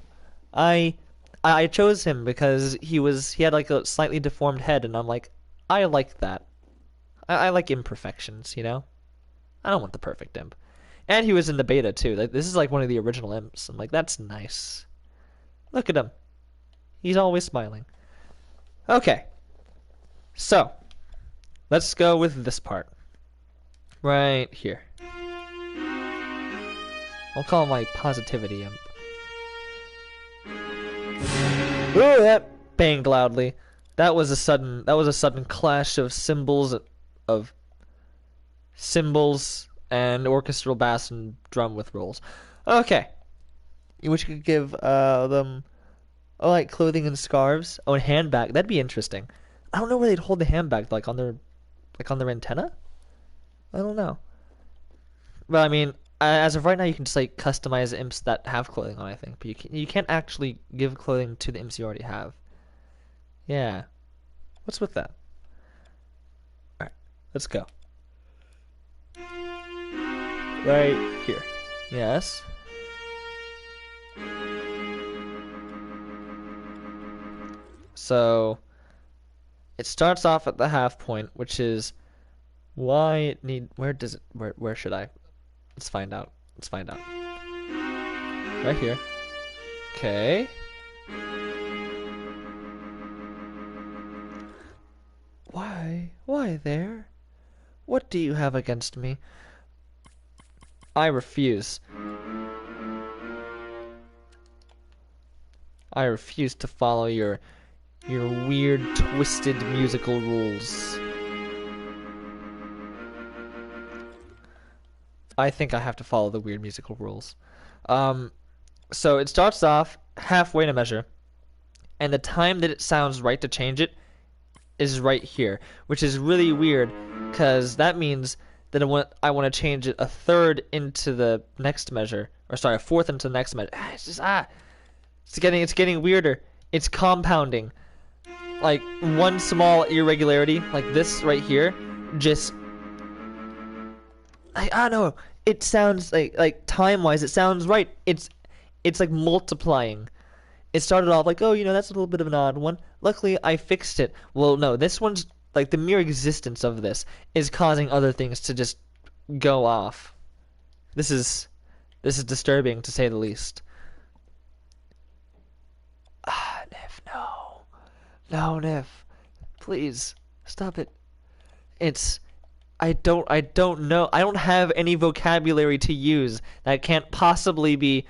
I I chose him because he had like a slightly deformed head, and I'm like, I like that. I like imperfections, you know? I don't want the perfect imp. And he was in the beta too. Like this is like one of the original imps. I'm like, that's nice. Look at him. He's always smiling. Okay. So, let's go with this part. Right here. I'll call my positivity imp. Ooh, that banged loudly. That was a sudden clash of cymbals and orchestral bass and drum with rolls. Okay. Which could give them like clothing and scarves. Oh, and handbag. That'd be interesting. I don't know where they'd hold the handbag, like on their antenna? I don't know. But I mean, as of right now, you can just like customize imps that have clothing on, I think. But you can't actually give clothing to the imps you already have. Yeah. What's with that? Alright, let's go. Right here. Yes. So it starts off at the half point, which is why it need where should I? Let's find out. Let's find out. Right here. Okay. Why? Why there? What do you have against me? I refuse. I refuse to follow your weird, twisted musical rules. I think I have to follow the weird musical rules. So it starts off halfway in a measure, and the time that it sounds right to change it is right here, which is really weird, because that means that I want to change it a third into the next measure, or sorry, a fourth into the next measure. It's getting weirder. It's compounding. Like one small irregularity, like this right here, just I don't know. It sounds like time-wise, it sounds right. It's like multiplying. It started off like, oh, that's a little bit of an odd one. Luckily, I fixed it. Well, no, this one's like the mere existence of this is causing other things to just go off. This is disturbing to say the least. Nif, no. No, Nif. Please, stop it. I don't know. I don't have any vocabulary to use that can't possibly be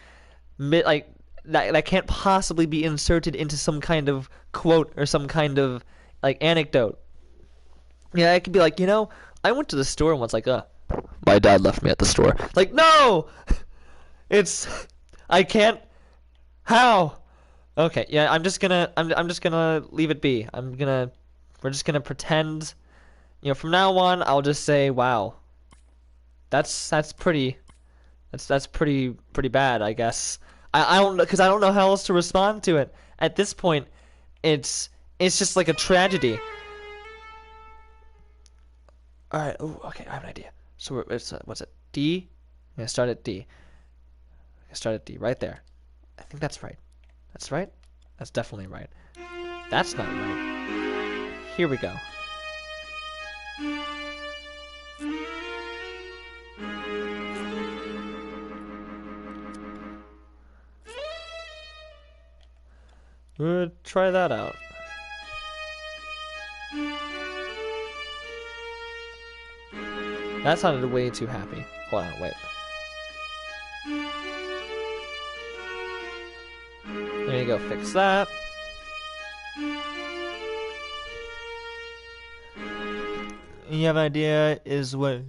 that can't possibly be inserted into some kind of quote or some kind of like anecdote. Yeah, it could be like, I went to the store once, like, my dad left me at the store. Like, no! I can't, how? Okay, yeah, I'm just gonna leave it be. We're just gonna pretend, from now on, I'll just say, wow. That's pretty bad, I guess. I don't know, because I don't know how else to respond to it. At this point, it's just like a tragedy. Alright, okay, I have an idea. So what's it? D? I'm gonna start at D. I'm gonna start at D, right there. I think that's right. That's right? That's definitely right. That's not right. Here we go. Try that out. That sounded way too happy. Hold on, wait. There you go, fix that. You have an idea is what...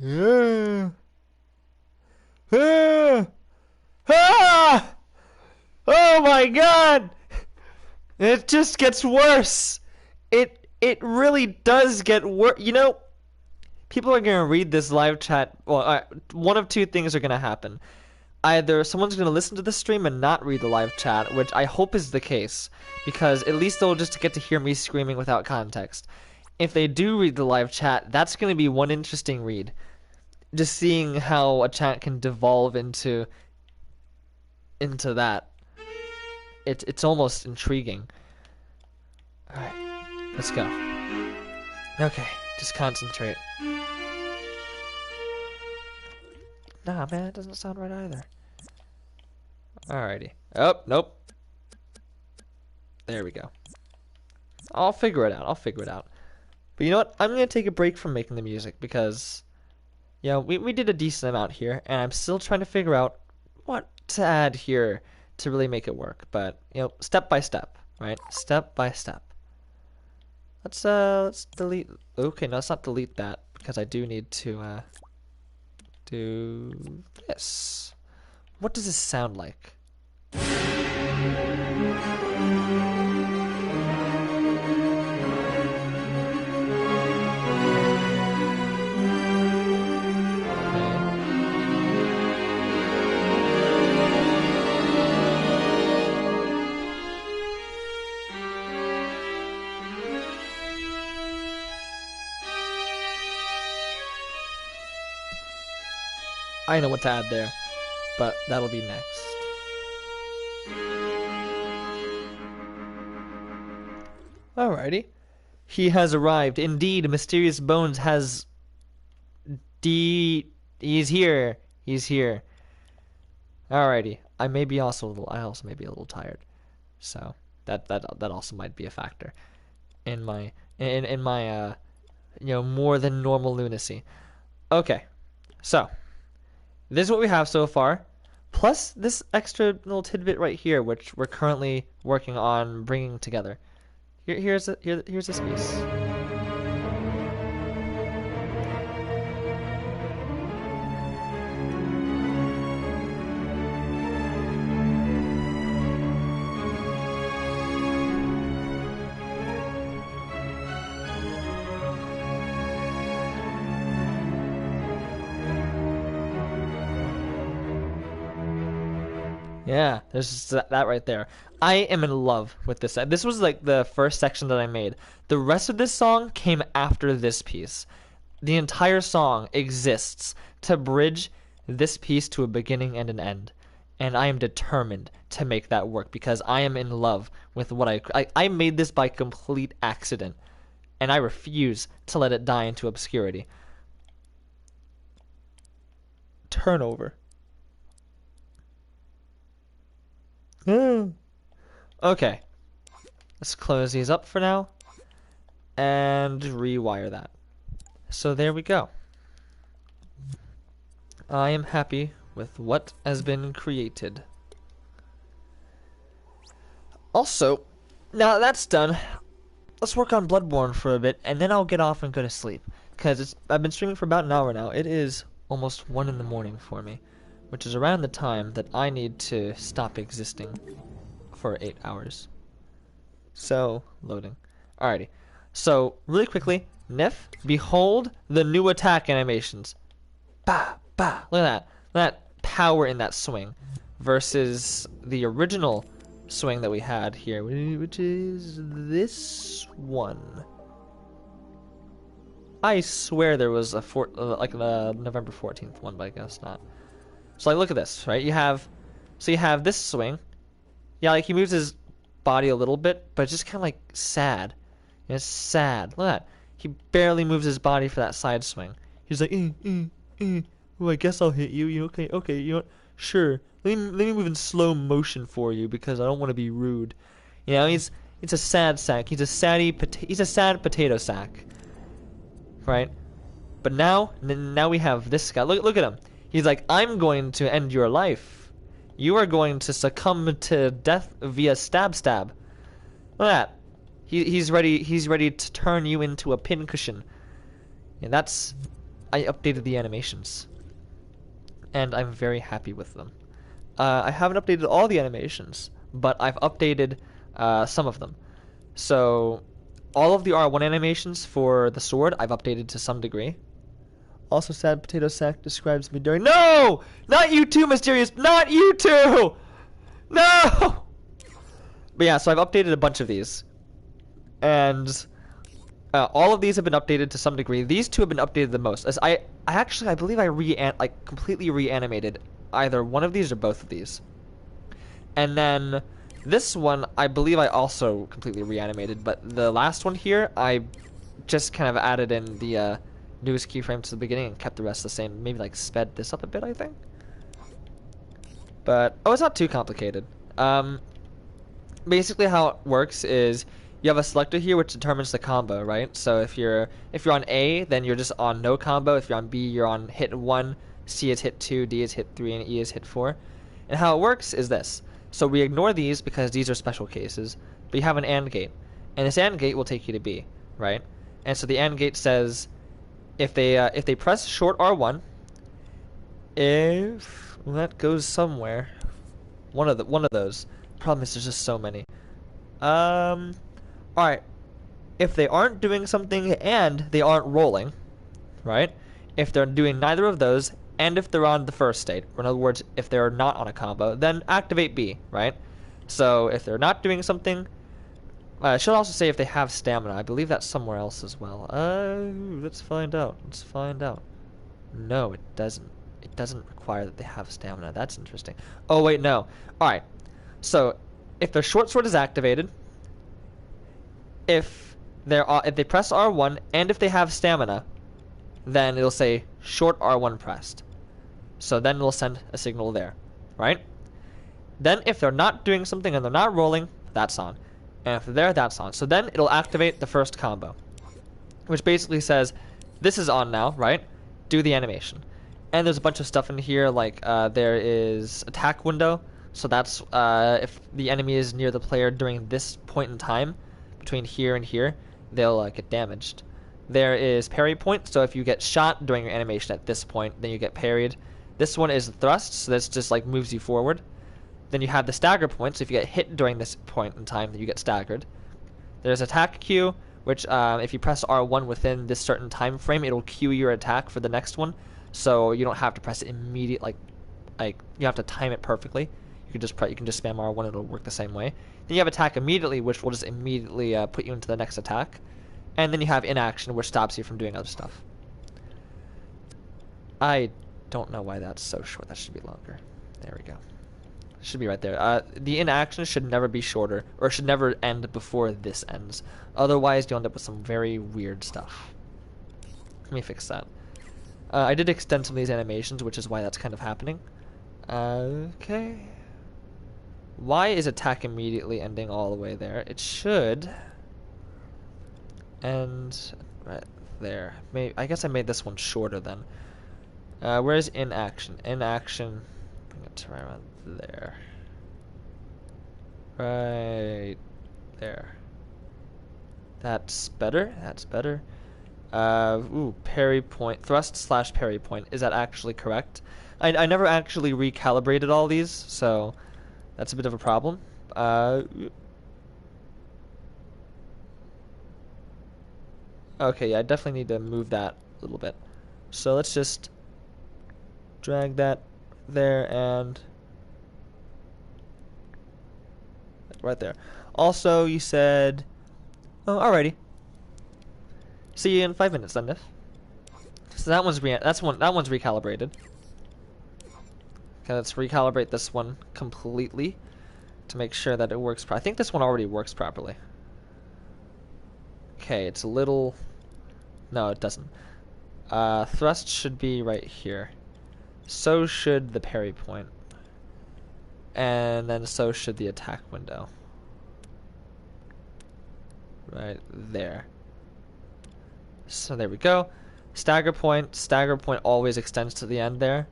Oh my god! It just gets worse. It really does get worse. You know, people are gonna read this live chat. Well, one of two things are gonna happen. Either someone's gonna listen to the stream and not read the live chat, which I hope is the case, because at least they'll just get to hear me screaming without context. If they do read the live chat, that's gonna be one interesting read. Just seeing how a chat can devolve into that. It's almost intriguing. Alright, let's go. Okay, just concentrate. Nah, man, it doesn't sound right either. Alrighty. Oh, nope. There we go. I'll figure it out. But you know what? I'm going to take a break from making the music because, you know, we did a decent amount here, and I'm still trying to figure out what to add here to really make it work. But, you know, step by step, right? Step by step. Let's delete. Okay, no, let's not delete that because I do need to do this. What does this sound like? I know what to add there, but that'll be next. Alrighty. He has arrived. Indeed, Mysterious Bones has... He's here. He's here. Alrighty. I also may be a little tired. So, that also might be a factor in my you know, more than normal lunacy. Okay. So, this is what we have so far, plus this extra little tidbit right here, which we're currently working on bringing together. Here's this piece. Yeah, there's just that right there. I am in love with this. This was like the first section that I made. The rest of this song came after this piece. The entire song exists to bridge this piece to a beginning and an end. And I am determined to make that work because I am in love with what I made this by complete accident. And I refuse to let it die into obscurity. Turnover. Okay, let's close these up for now and rewire that. So there we go. I am happy with what has been created. Also, now that that's done, let's work on Bloodborne for a bit and then I'll get off and go to sleep. Because I've been streaming for about an hour now. It is almost 1 in the morning for me, which is around the time that I need to stop existing for 8 hours. So, loading. Alrighty. So, really quickly, Nif, behold the new attack animations. Bah, bah. Look at that. That power in that swing versus the original swing that we had here, which is this one. I swear there was a like the November 14th one, but I guess not. So like, look at this, right? You have this swing. Yeah, like he moves his body a little bit, but it's just kind of like sad. And it's sad. Look at that. He barely moves his body for that side swing. He's like, well, I guess I'll hit you. You okay? You know what? Sure. Let me move in slow motion for you because I don't want to be rude. You know, he's a sad sack. He's a sad potato sack, right? But now we have this guy. Look at him. He's like, I'm going to end your life. You are going to succumb to death via stab. Look at that. He's ready. He's ready to turn you into a pincushion. And that's. I updated the animations, and I'm very happy with them. I haven't updated all the animations, but I've updated some of them. So all of the R1 animations for the sword I've updated to some degree. Also, sad potato sack describes me during. No! Not you too, Mysterious! Not you too! No! But yeah, so I've updated a bunch of these. And all of these have been updated to some degree. These two have been updated the most. As I believe I completely reanimated either one of these or both of these. And then this one, I believe I also completely reanimated. But the last one here, I just kind of added in the newest keyframe to the beginning and kept the rest the same. Maybe like sped this up a bit, I think. But it's not too complicated. Basically how it works is you have a selector here which determines the combo, right? So if you're on A, then you're just on no combo. If you're on B, you're on hit 1, C is hit 2, D is hit 3, and E is hit 4. And how it works is this. So we ignore these because these are special cases, but you have an AND gate. And this AND gate will take you to B, right? And so the AND gate says if they press short R1, if that goes somewhere, one of those. Problem is there's just so many. Alright. If they aren't doing something and they aren't rolling, right? If they're doing neither of those, and if they're on the first state, or in other words, if they're not on a combo, then activate B, right? So if they're not doing something, I should also say if they have stamina. I believe that's somewhere else as well. Let's find out. No, it doesn't. It doesn't require that they have stamina. That's interesting. Oh, wait, no. Alright. So, if their short sword is activated, if they press R1, and if they have stamina, then it'll say short R1 pressed. So then it'll send a signal there, right? Then if they're not doing something and they're not rolling, that's on. And if they're there, that's on. So then it'll activate the first combo, which basically says, this is on now, right? Do the animation. And there's a bunch of stuff in here, like there is attack window. So that's if the enemy is near the player during this point in time, between here and here, they'll get damaged. There is parry point, so if you get shot during your animation at this point, then you get parried. This one is thrust, so this just like moves you forward. Then you have the stagger point, so if you get hit during this point in time, then you get staggered. There's attack queue, which if you press R1 within this certain time frame, it'll queue your attack for the next one. So you don't have to press it immediately, like you have to time it perfectly. You can just spam R1, it'll work the same way. Then you have attack immediately, which will just immediately put you into the next attack. And then you have inaction, which stops you from doing other stuff. I don't know why that's so short. That should be longer. There we go. Should be right there. The inaction should never be shorter, or should never end before this ends. Otherwise, you'll end up with some very weird stuff. Let me fix that. I did extend some of these animations, which is why that's kind of happening. Okay. Why is attack immediately ending all the way there? It should end right there. I guess I made this one shorter then. Where's inaction? Inaction, bring it to right around there. Right there. That's better. That's better. Parry point. Thrust / parry point. Is that actually correct? I never actually recalibrated all these, so that's a bit of a problem. Okay, yeah, I definitely need to move that a little bit. So let's just drag that there and right there. Also, you said, oh, alrighty. See you in 5 minutes, then, Niff. So that one's recalibrated. Okay, let's recalibrate this one completely to make sure that it works. I think this one already works properly. Okay, it's a little. No, it doesn't. Thrust should be right here. So should the parry point. And then so should the attack window. right there. So there we go. Stagger point always extends to the end there.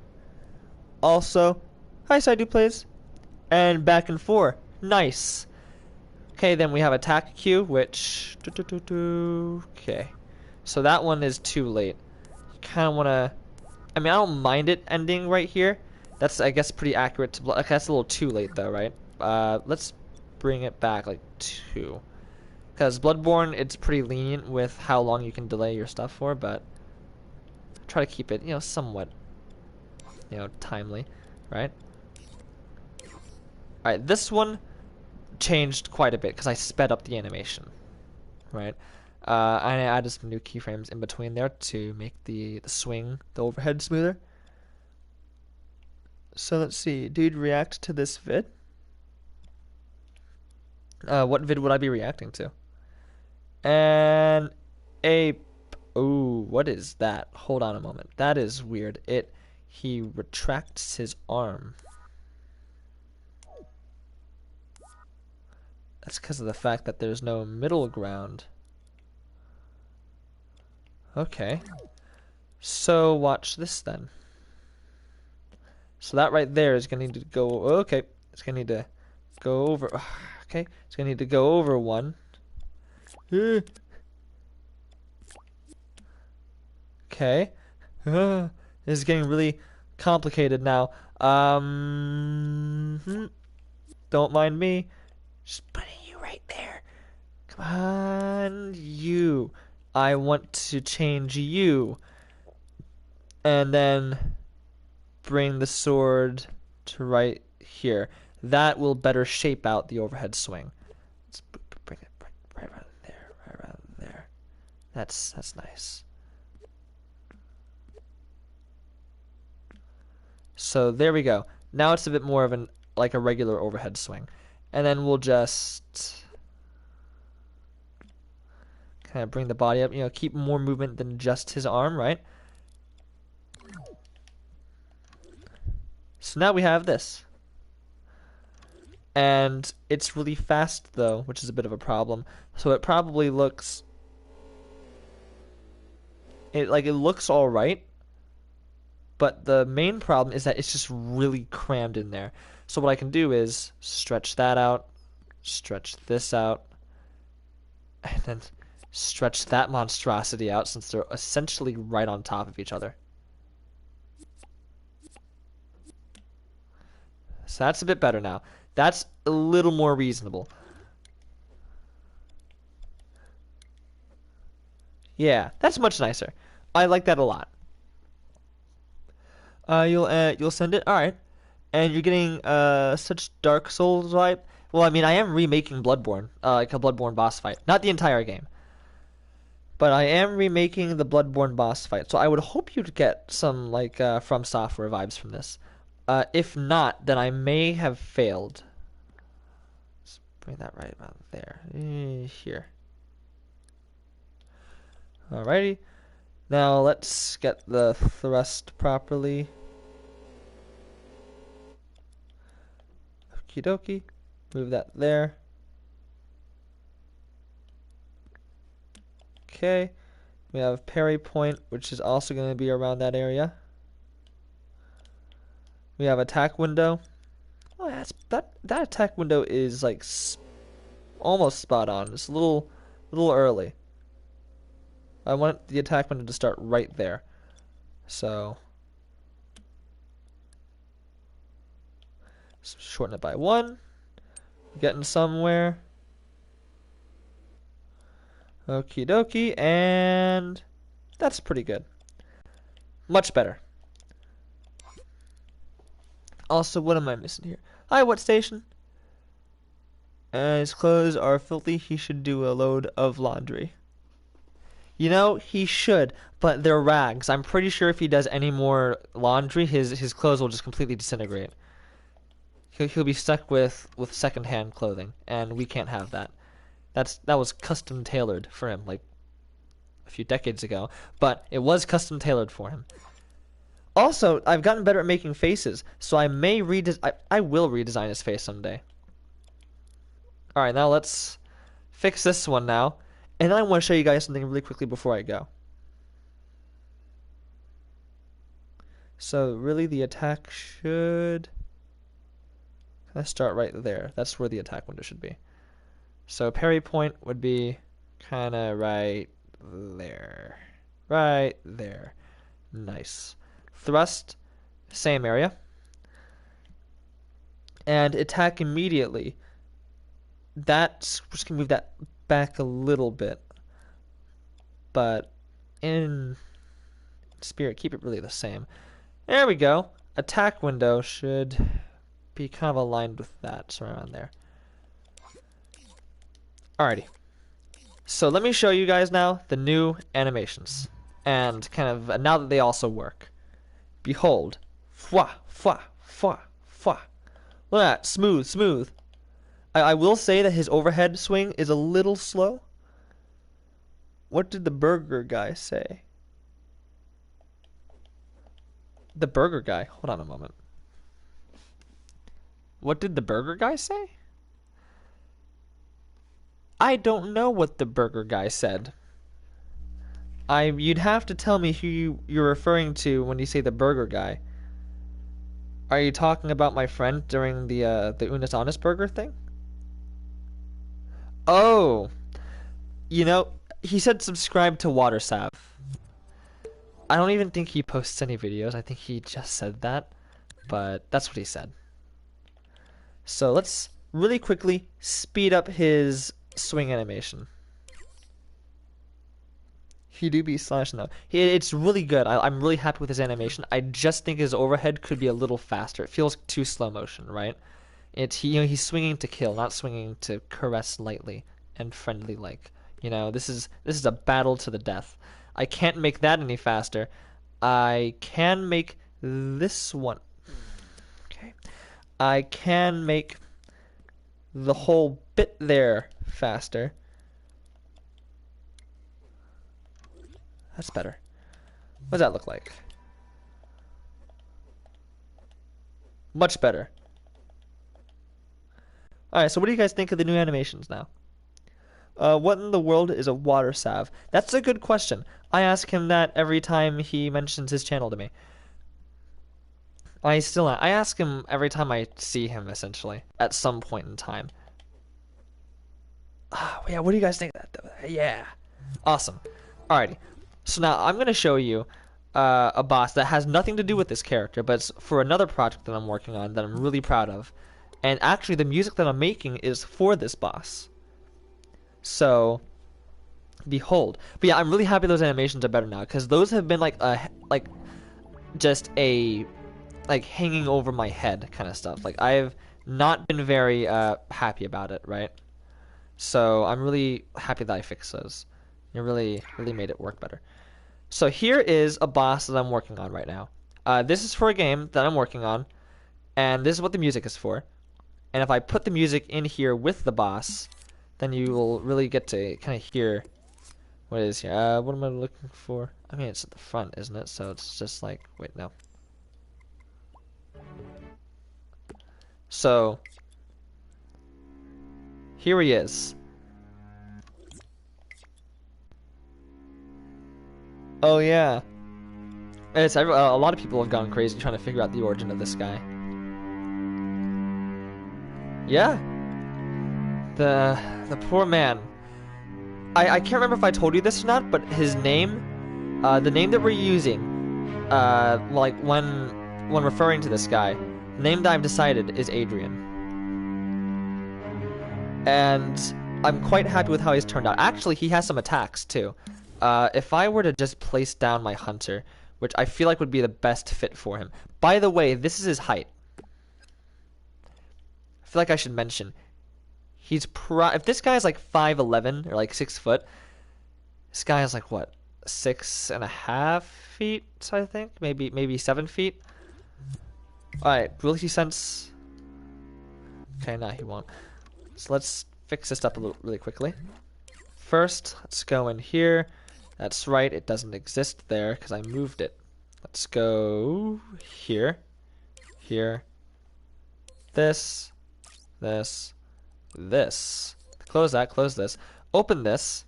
Also, hi side plays. And back and forth. Nice. Okay, then we have attack Q, which... Okay. So that one is too late. Kind of want to... I mean, I don't mind it ending right here. That's, I guess, pretty accurate to... Okay, that's a little too late, though, right? Let's bring it back, like, 2. Because Bloodborne, it's pretty lenient with how long you can delay your stuff for, but... Try to keep it, somewhat, timely, right? Alright, this one changed quite a bit because I sped up the animation, right? I added some new keyframes in between there to make the swing, the overhead smoother. So let's see, dude, react to this vid. What vid would I be reacting to? And ooh, what is that? Hold on a moment. That is weird. He retracts his arm. That's because of the fact that there's no middle ground. Okay. So watch this then. So that right there is gonna need to go. Okay, it's gonna need to go over. Okay, it's gonna need to go over one. Okay. This is getting really complicated now. Don't mind me. Just putting you right there. Come on, you. I want to change you. And then bring the sword to right here. That will better shape out the overhead swing. Let's bring it right around there, right around there. That's nice. So there we go. Now it's a bit more of like a regular overhead swing. And then we'll just kind of bring the body up, keep more movement than just his arm, right? So now we have this. And it's really fast though, which is a bit of a problem. So it probably looks it looks all right. But the main problem is that it's just really crammed in there. So what I can do is stretch that out, stretch this out, and then stretch that monstrosity out since they're essentially right on top of each other. So that's a bit better now. That's a little more reasonable. Yeah, that's much nicer. I like that a lot. You'll send it? Alright. And you're getting such Dark Souls vibe. Well, I mean, I am remaking Bloodborne, like a Bloodborne boss fight. Not the entire game. But I am remaking the Bloodborne boss fight. So I would hope you'd get some, like, From Software vibes from this. If not, then I may have failed. Let's bring that right about there. Here. Alrighty. Now let's get the thrust properly. Okie dokie. Move that there. Okay. We have parry point, which is also going to be around that area. We have attack window. Oh, that attack window is like almost spot on. It's a little early. I want the attack window to start right there. So shorten it by 1. Getting somewhere. Okie dokie, and that's pretty good. Much better. Also, what am I missing here? Hi, what station? His clothes are filthy. He should do a load of laundry. He should, but they're rags. I'm pretty sure if he does any more laundry, his clothes will just completely disintegrate. He'll be stuck with secondhand clothing, and we can't have that. That was custom tailored for him, like a few decades ago, but it was custom tailored for him. Also, I've gotten better at making faces, so I will redesign his face someday. All right, now let's fix this one now. And then I want to show you guys something really quickly before I go. So really the attack should kind of start right there. That's where the attack window should be. So parry point would be kind of right there. Right there. Nice. Thrust, same area. And attack immediately. That's just gonna move that back a little bit. But in spirit, keep it really the same. There we go. Attack window should be kind of aligned with that, so around there. Alrighty. So let me show you guys now the new animations. And kind of, now that they also work. Behold. Fwa, fwa, fwa, fwa. Look at that. Smooth, smooth. I will say that his overhead swing is a little slow. What did the burger guy say? The burger guy. Hold on a moment. What did the burger guy say? I don't know what the burger guy said. You'd have to tell me who you're referring to when you say the burger guy. Are you talking about my friend during the Unis Honest Burger thing? Oh, you know, he said subscribe to WaterSav. I don't even think he posts any videos. I think he just said that, but that's what he said. So let's really quickly speed up his swing animation. Hidubi/no. It's really good. I'm really happy with his animation. I just think his overhead could be a little faster. It feels too slow motion, right? He's swinging to kill, not swinging to caress lightly and friendly like. This is a battle to the death. I can't make that any faster. I can make this one. Okay. I can make the whole bit there faster. That's better. What does that look like? Much better. Alright, so what do you guys think of the new animations now? What in the world is a WaterSav? That's a good question. I ask him that every time he mentions his channel to me. I ask him every time I see him, essentially, at some point in time. Yeah, what do you guys think of that, though? Yeah. Awesome. Alrighty. So now I'm going to show you a boss that has nothing to do with this character, but it's for another project that I'm working on that I'm really proud of. And actually, the music that I'm making is for this boss. So, behold. But yeah, I'm really happy those animations are better now, because those have been like hanging over my head kind of stuff. Like, I've not been very happy about it, right? So I'm really happy that I fixed those. It really made it work better. So here is a boss that I'm working on right now. This is for a game that I'm working on, and this is what the music is for. And if I put the music in here with the boss, then you will really get to kind of hear what it is here. What am I looking for? I mean, it's at the front, isn't it? So it's just like, wait, no. So, here he is. Oh yeah. A lot of people have gone crazy trying to figure out the origin of this guy. Yeah. The poor man. I can't remember if I told you this or not, but his name, the name that we're using, like when referring to this guy, the name that I've decided is Adrian. And I'm quite happy with how he's turned out. Actually, he has some attacks too. If I were to just place down my hunter, which I feel like would be the best fit for him. By the way, this is his height. I feel like I should mention. If this guy is like 5'11" or like 6 foot, this guy is like what, 6.5 feet? I think maybe 7 feet. All right, will he sense? Okay, nah, he won't. So let's fix this up really quickly. First, let's go in here. That's right, it doesn't exist there because I moved it. Let's go here, here, this, this. Close that, close this. Open this.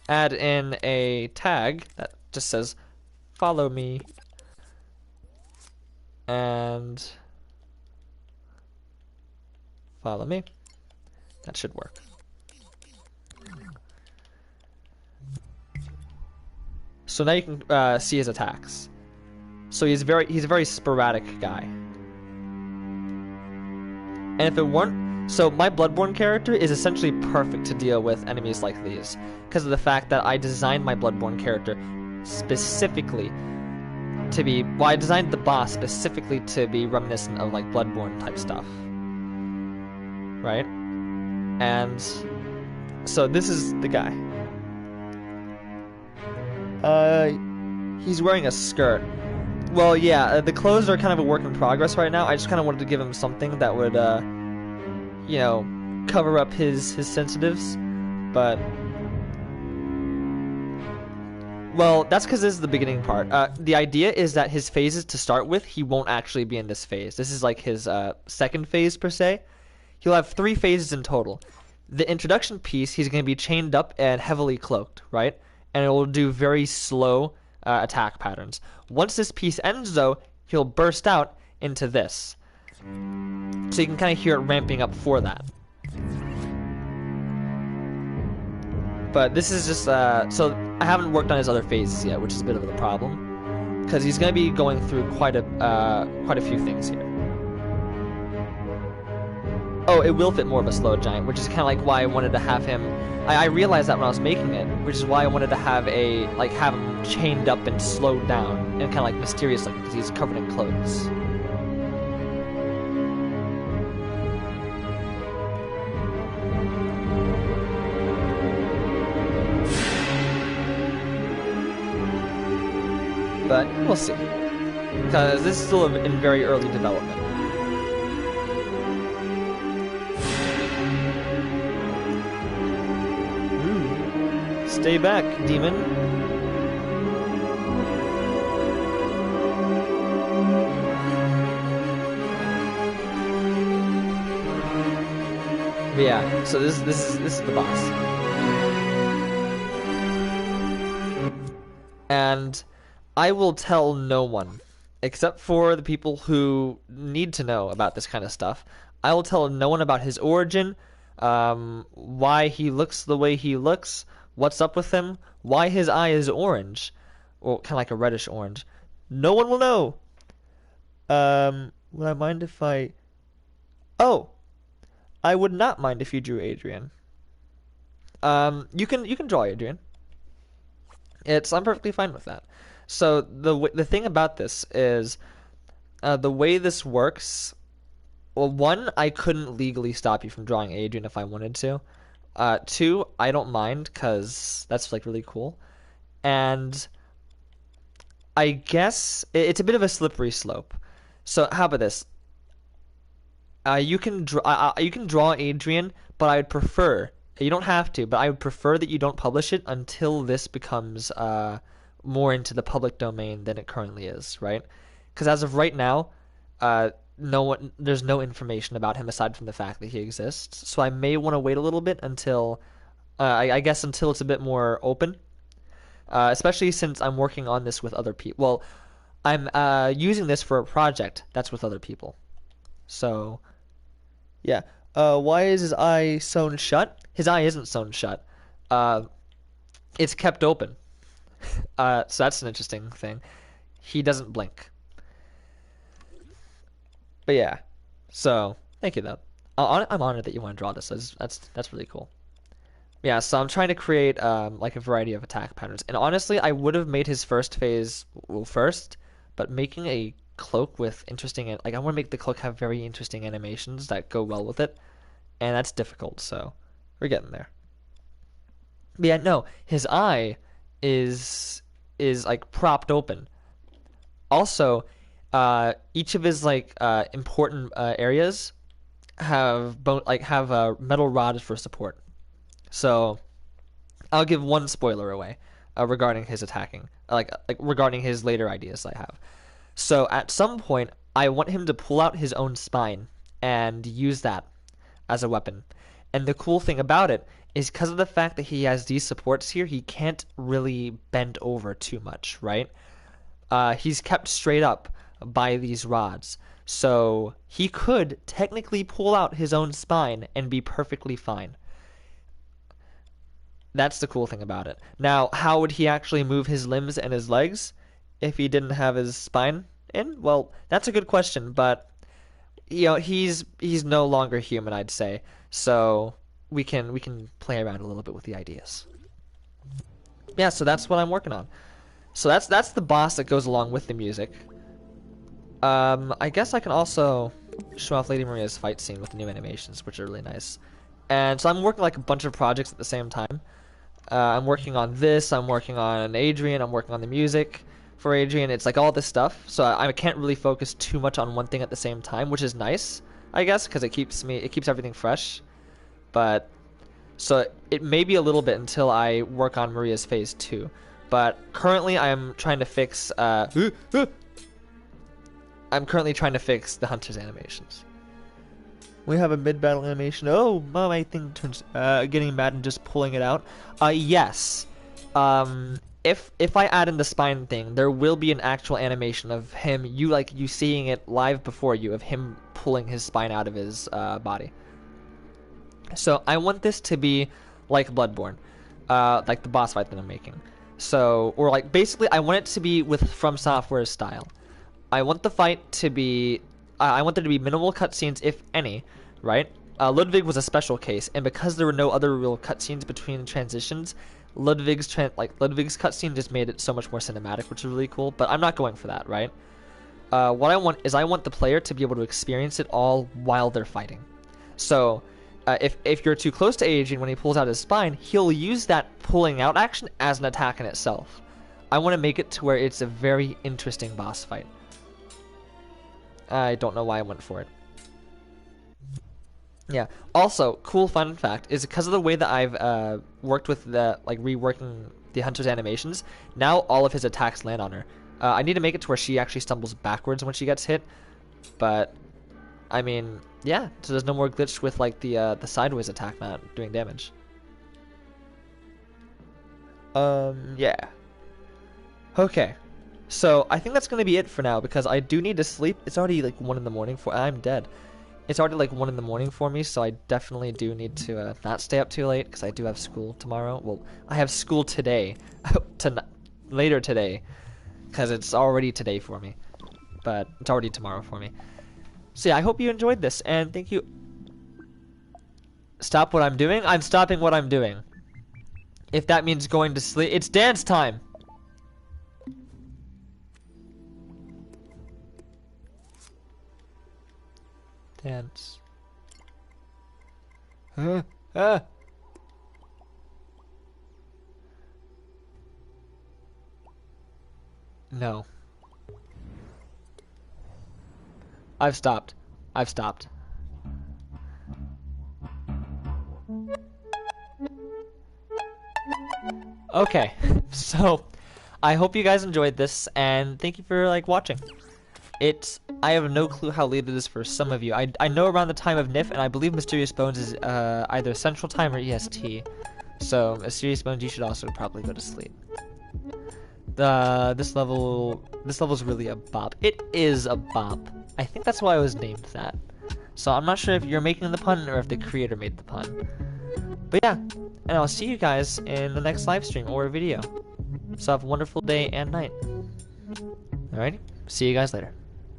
add in a tag that just says follow me, and follow me. That should work. So now you can see his attacks. So he's a very sporadic guy. And if it weren't, so my Bloodborne character is essentially perfect to deal with enemies like these, because of the fact that I designed my Bloodborne character specifically to be, well, I designed the boss specifically to be reminiscent of like Bloodborne type stuff, right? And so this is the guy. He's wearing a skirt. Well, yeah, the clothes are kind of a work in progress right now. I just kind of wanted to give him something that would, you know, cover up his sensitives. But, well, that's because this is the beginning part. The idea is that his phases to start with, he won't actually be in this phase. This is like his second phase, per se. He'll have 3 phases in total. The introduction piece, he's going to be chained up and heavily cloaked, right? And it will do very slow attack patterns. Once this piece ends, though, he'll burst out into this. So you can kind of hear it ramping up for that. But this is just, so I haven't worked on his other phases yet, which is a bit of a problem, because he's going to be going through quite a few things here. Oh, it will fit more of a slow giant, which is kind of like why I wanted to have him. I realized that when I was making it, which is why I wanted to have have him chained up and slowed down and kind of like mysterious looking because he's covered in clothes. But we'll see, because this is still in very early development. Stay back, demon. But yeah, so this is the boss. And I will tell no one, except for the people who need to know about this kind of stuff. I will tell no one about his origin, why he looks the way he looks, what's up with him, why his eye is orange, or kind of like a reddish orange. No one will know. Would I mind if I... Oh, I would not mind if you drew Adrian. You can draw Adrian. I'm perfectly fine with that. So the thing about this is, the way this works. Well, 1, I couldn't legally stop you from drawing Adrian if I wanted to. 2, I don't mind because that's like really cool. And I guess it's a bit of a slippery slope. So how about this? You can draw Adrian, but I would prefer, you don't have to, but I would prefer that you don't publish it until this becomes more into the public domain than it currently is, right? Because as of right now, there's no information about him aside from the fact that he exists. So I may want to wait a little bit until, I guess until it's a bit more open. Especially since I'm working on this with other people. Well, I'm using this for a project that's with other people. So, yeah. Why is his eye sewn shut? His eye isn't sewn shut. It's kept open. So that's an interesting thing. He doesn't blink. But yeah, so thank you though. I'm honored that you want to draw this. That's really cool. Yeah, so I'm trying to create like a variety of attack patterns. And honestly, I would have made his first phase first, but making a cloak with interesting, like I want to make the cloak have very interesting animations that go well with it, and that's difficult. So we're getting there. But yeah, no, his eye is like propped open. Also, each of his like important areas have metal rods for support. So I'll give one spoiler away regarding his attacking, like regarding his later ideas I have. So at some point, I want him to pull out his own spine and use that as a weapon. And the cool thing about it is because of the fact that he has these supports here, he can't really bend over too much, right? He's kept straight up by these rods. So he could technically pull out his own spine and be perfectly fine. That's the cool thing about it. Now, how would he actually move his limbs and his legs if he didn't have his spine in? Well, that's a good question, but he's no longer human, I'd say. So we can play around a little bit with the ideas. Yeah, so that's what I'm working on. So that's the boss that goes along with the music. I guess I can also show off Lady Maria's fight scene with the new animations, which are really nice. And so I'm working like a bunch of projects at the same time. I'm working on this, I'm working on Adrian, I'm working on the music for Adrian. It's like all this stuff, so I can't really focus too much on one thing at the same time, which is nice, I guess, because it keeps everything fresh. But so it may be a little bit until I work on Maria's phase 2. But currently I'm trying to fix I'm currently trying to fix the Hunter's animations. We have a mid-battle animation. Oh, my thing turns getting mad and just pulling it out. Yes. If I add in the spine thing, there will be an actual animation of him, you seeing it live before you, of him pulling his spine out of his body. So I want this to be like Bloodborne, like the boss fight that I'm making. So, or like basically, I want it to be with From Software's style. I want the fight to be, I want there to be minimal cutscenes, if any, right? Ludwig was a special case, and because there were no other real cutscenes between transitions, Ludwig's cutscene just made it so much more cinematic, which is really cool. But I'm not going for that, right? What I want is I want the player to be able to experience it all while they're fighting. So if you're too close to Adrian when he pulls out his spine, he'll use that pulling out action as an attack in itself. I want to make it to where it's a very interesting boss fight. I don't know why I went for it. Yeah. Also, cool fun fact is because of the way that I've worked with the reworking the Hunter's animations, now all of his attacks land on her. I need to make it to where she actually stumbles backwards when she gets hit, but I mean, yeah. So there's no more glitch with like the sideways attack not doing damage. Yeah. Okay. So I think that's gonna be it for now because I do need to sleep. It's already like 1 in the morning I'm dead. It's already like 1 in the morning for me, so I definitely do need to not stay up too late because I do have school tomorrow. Well, I have school today, later today, because it's already today for me, but it's already tomorrow for me. So yeah, I hope you enjoyed this, and thank you. Stop what I'm doing? I'm stopping what I'm doing. If that means going to sleep, it's dance time. Dance. No. I've stopped. I've stopped. Okay, so I hope you guys enjoyed this, and thank you for watching. I have no clue how late it is for some of you. I know around the time of NIF, and I believe Mysterious Bones is either Central Time or EST. So Mysterious Bones, you should also probably go to sleep. This level's really a bop. It is a bop. I think that's why I was named that. So I'm not sure if you're making the pun or if the creator made the pun. But yeah, and I'll see you guys in the next live stream or video. So have a wonderful day and night. Alrighty, see you guys later.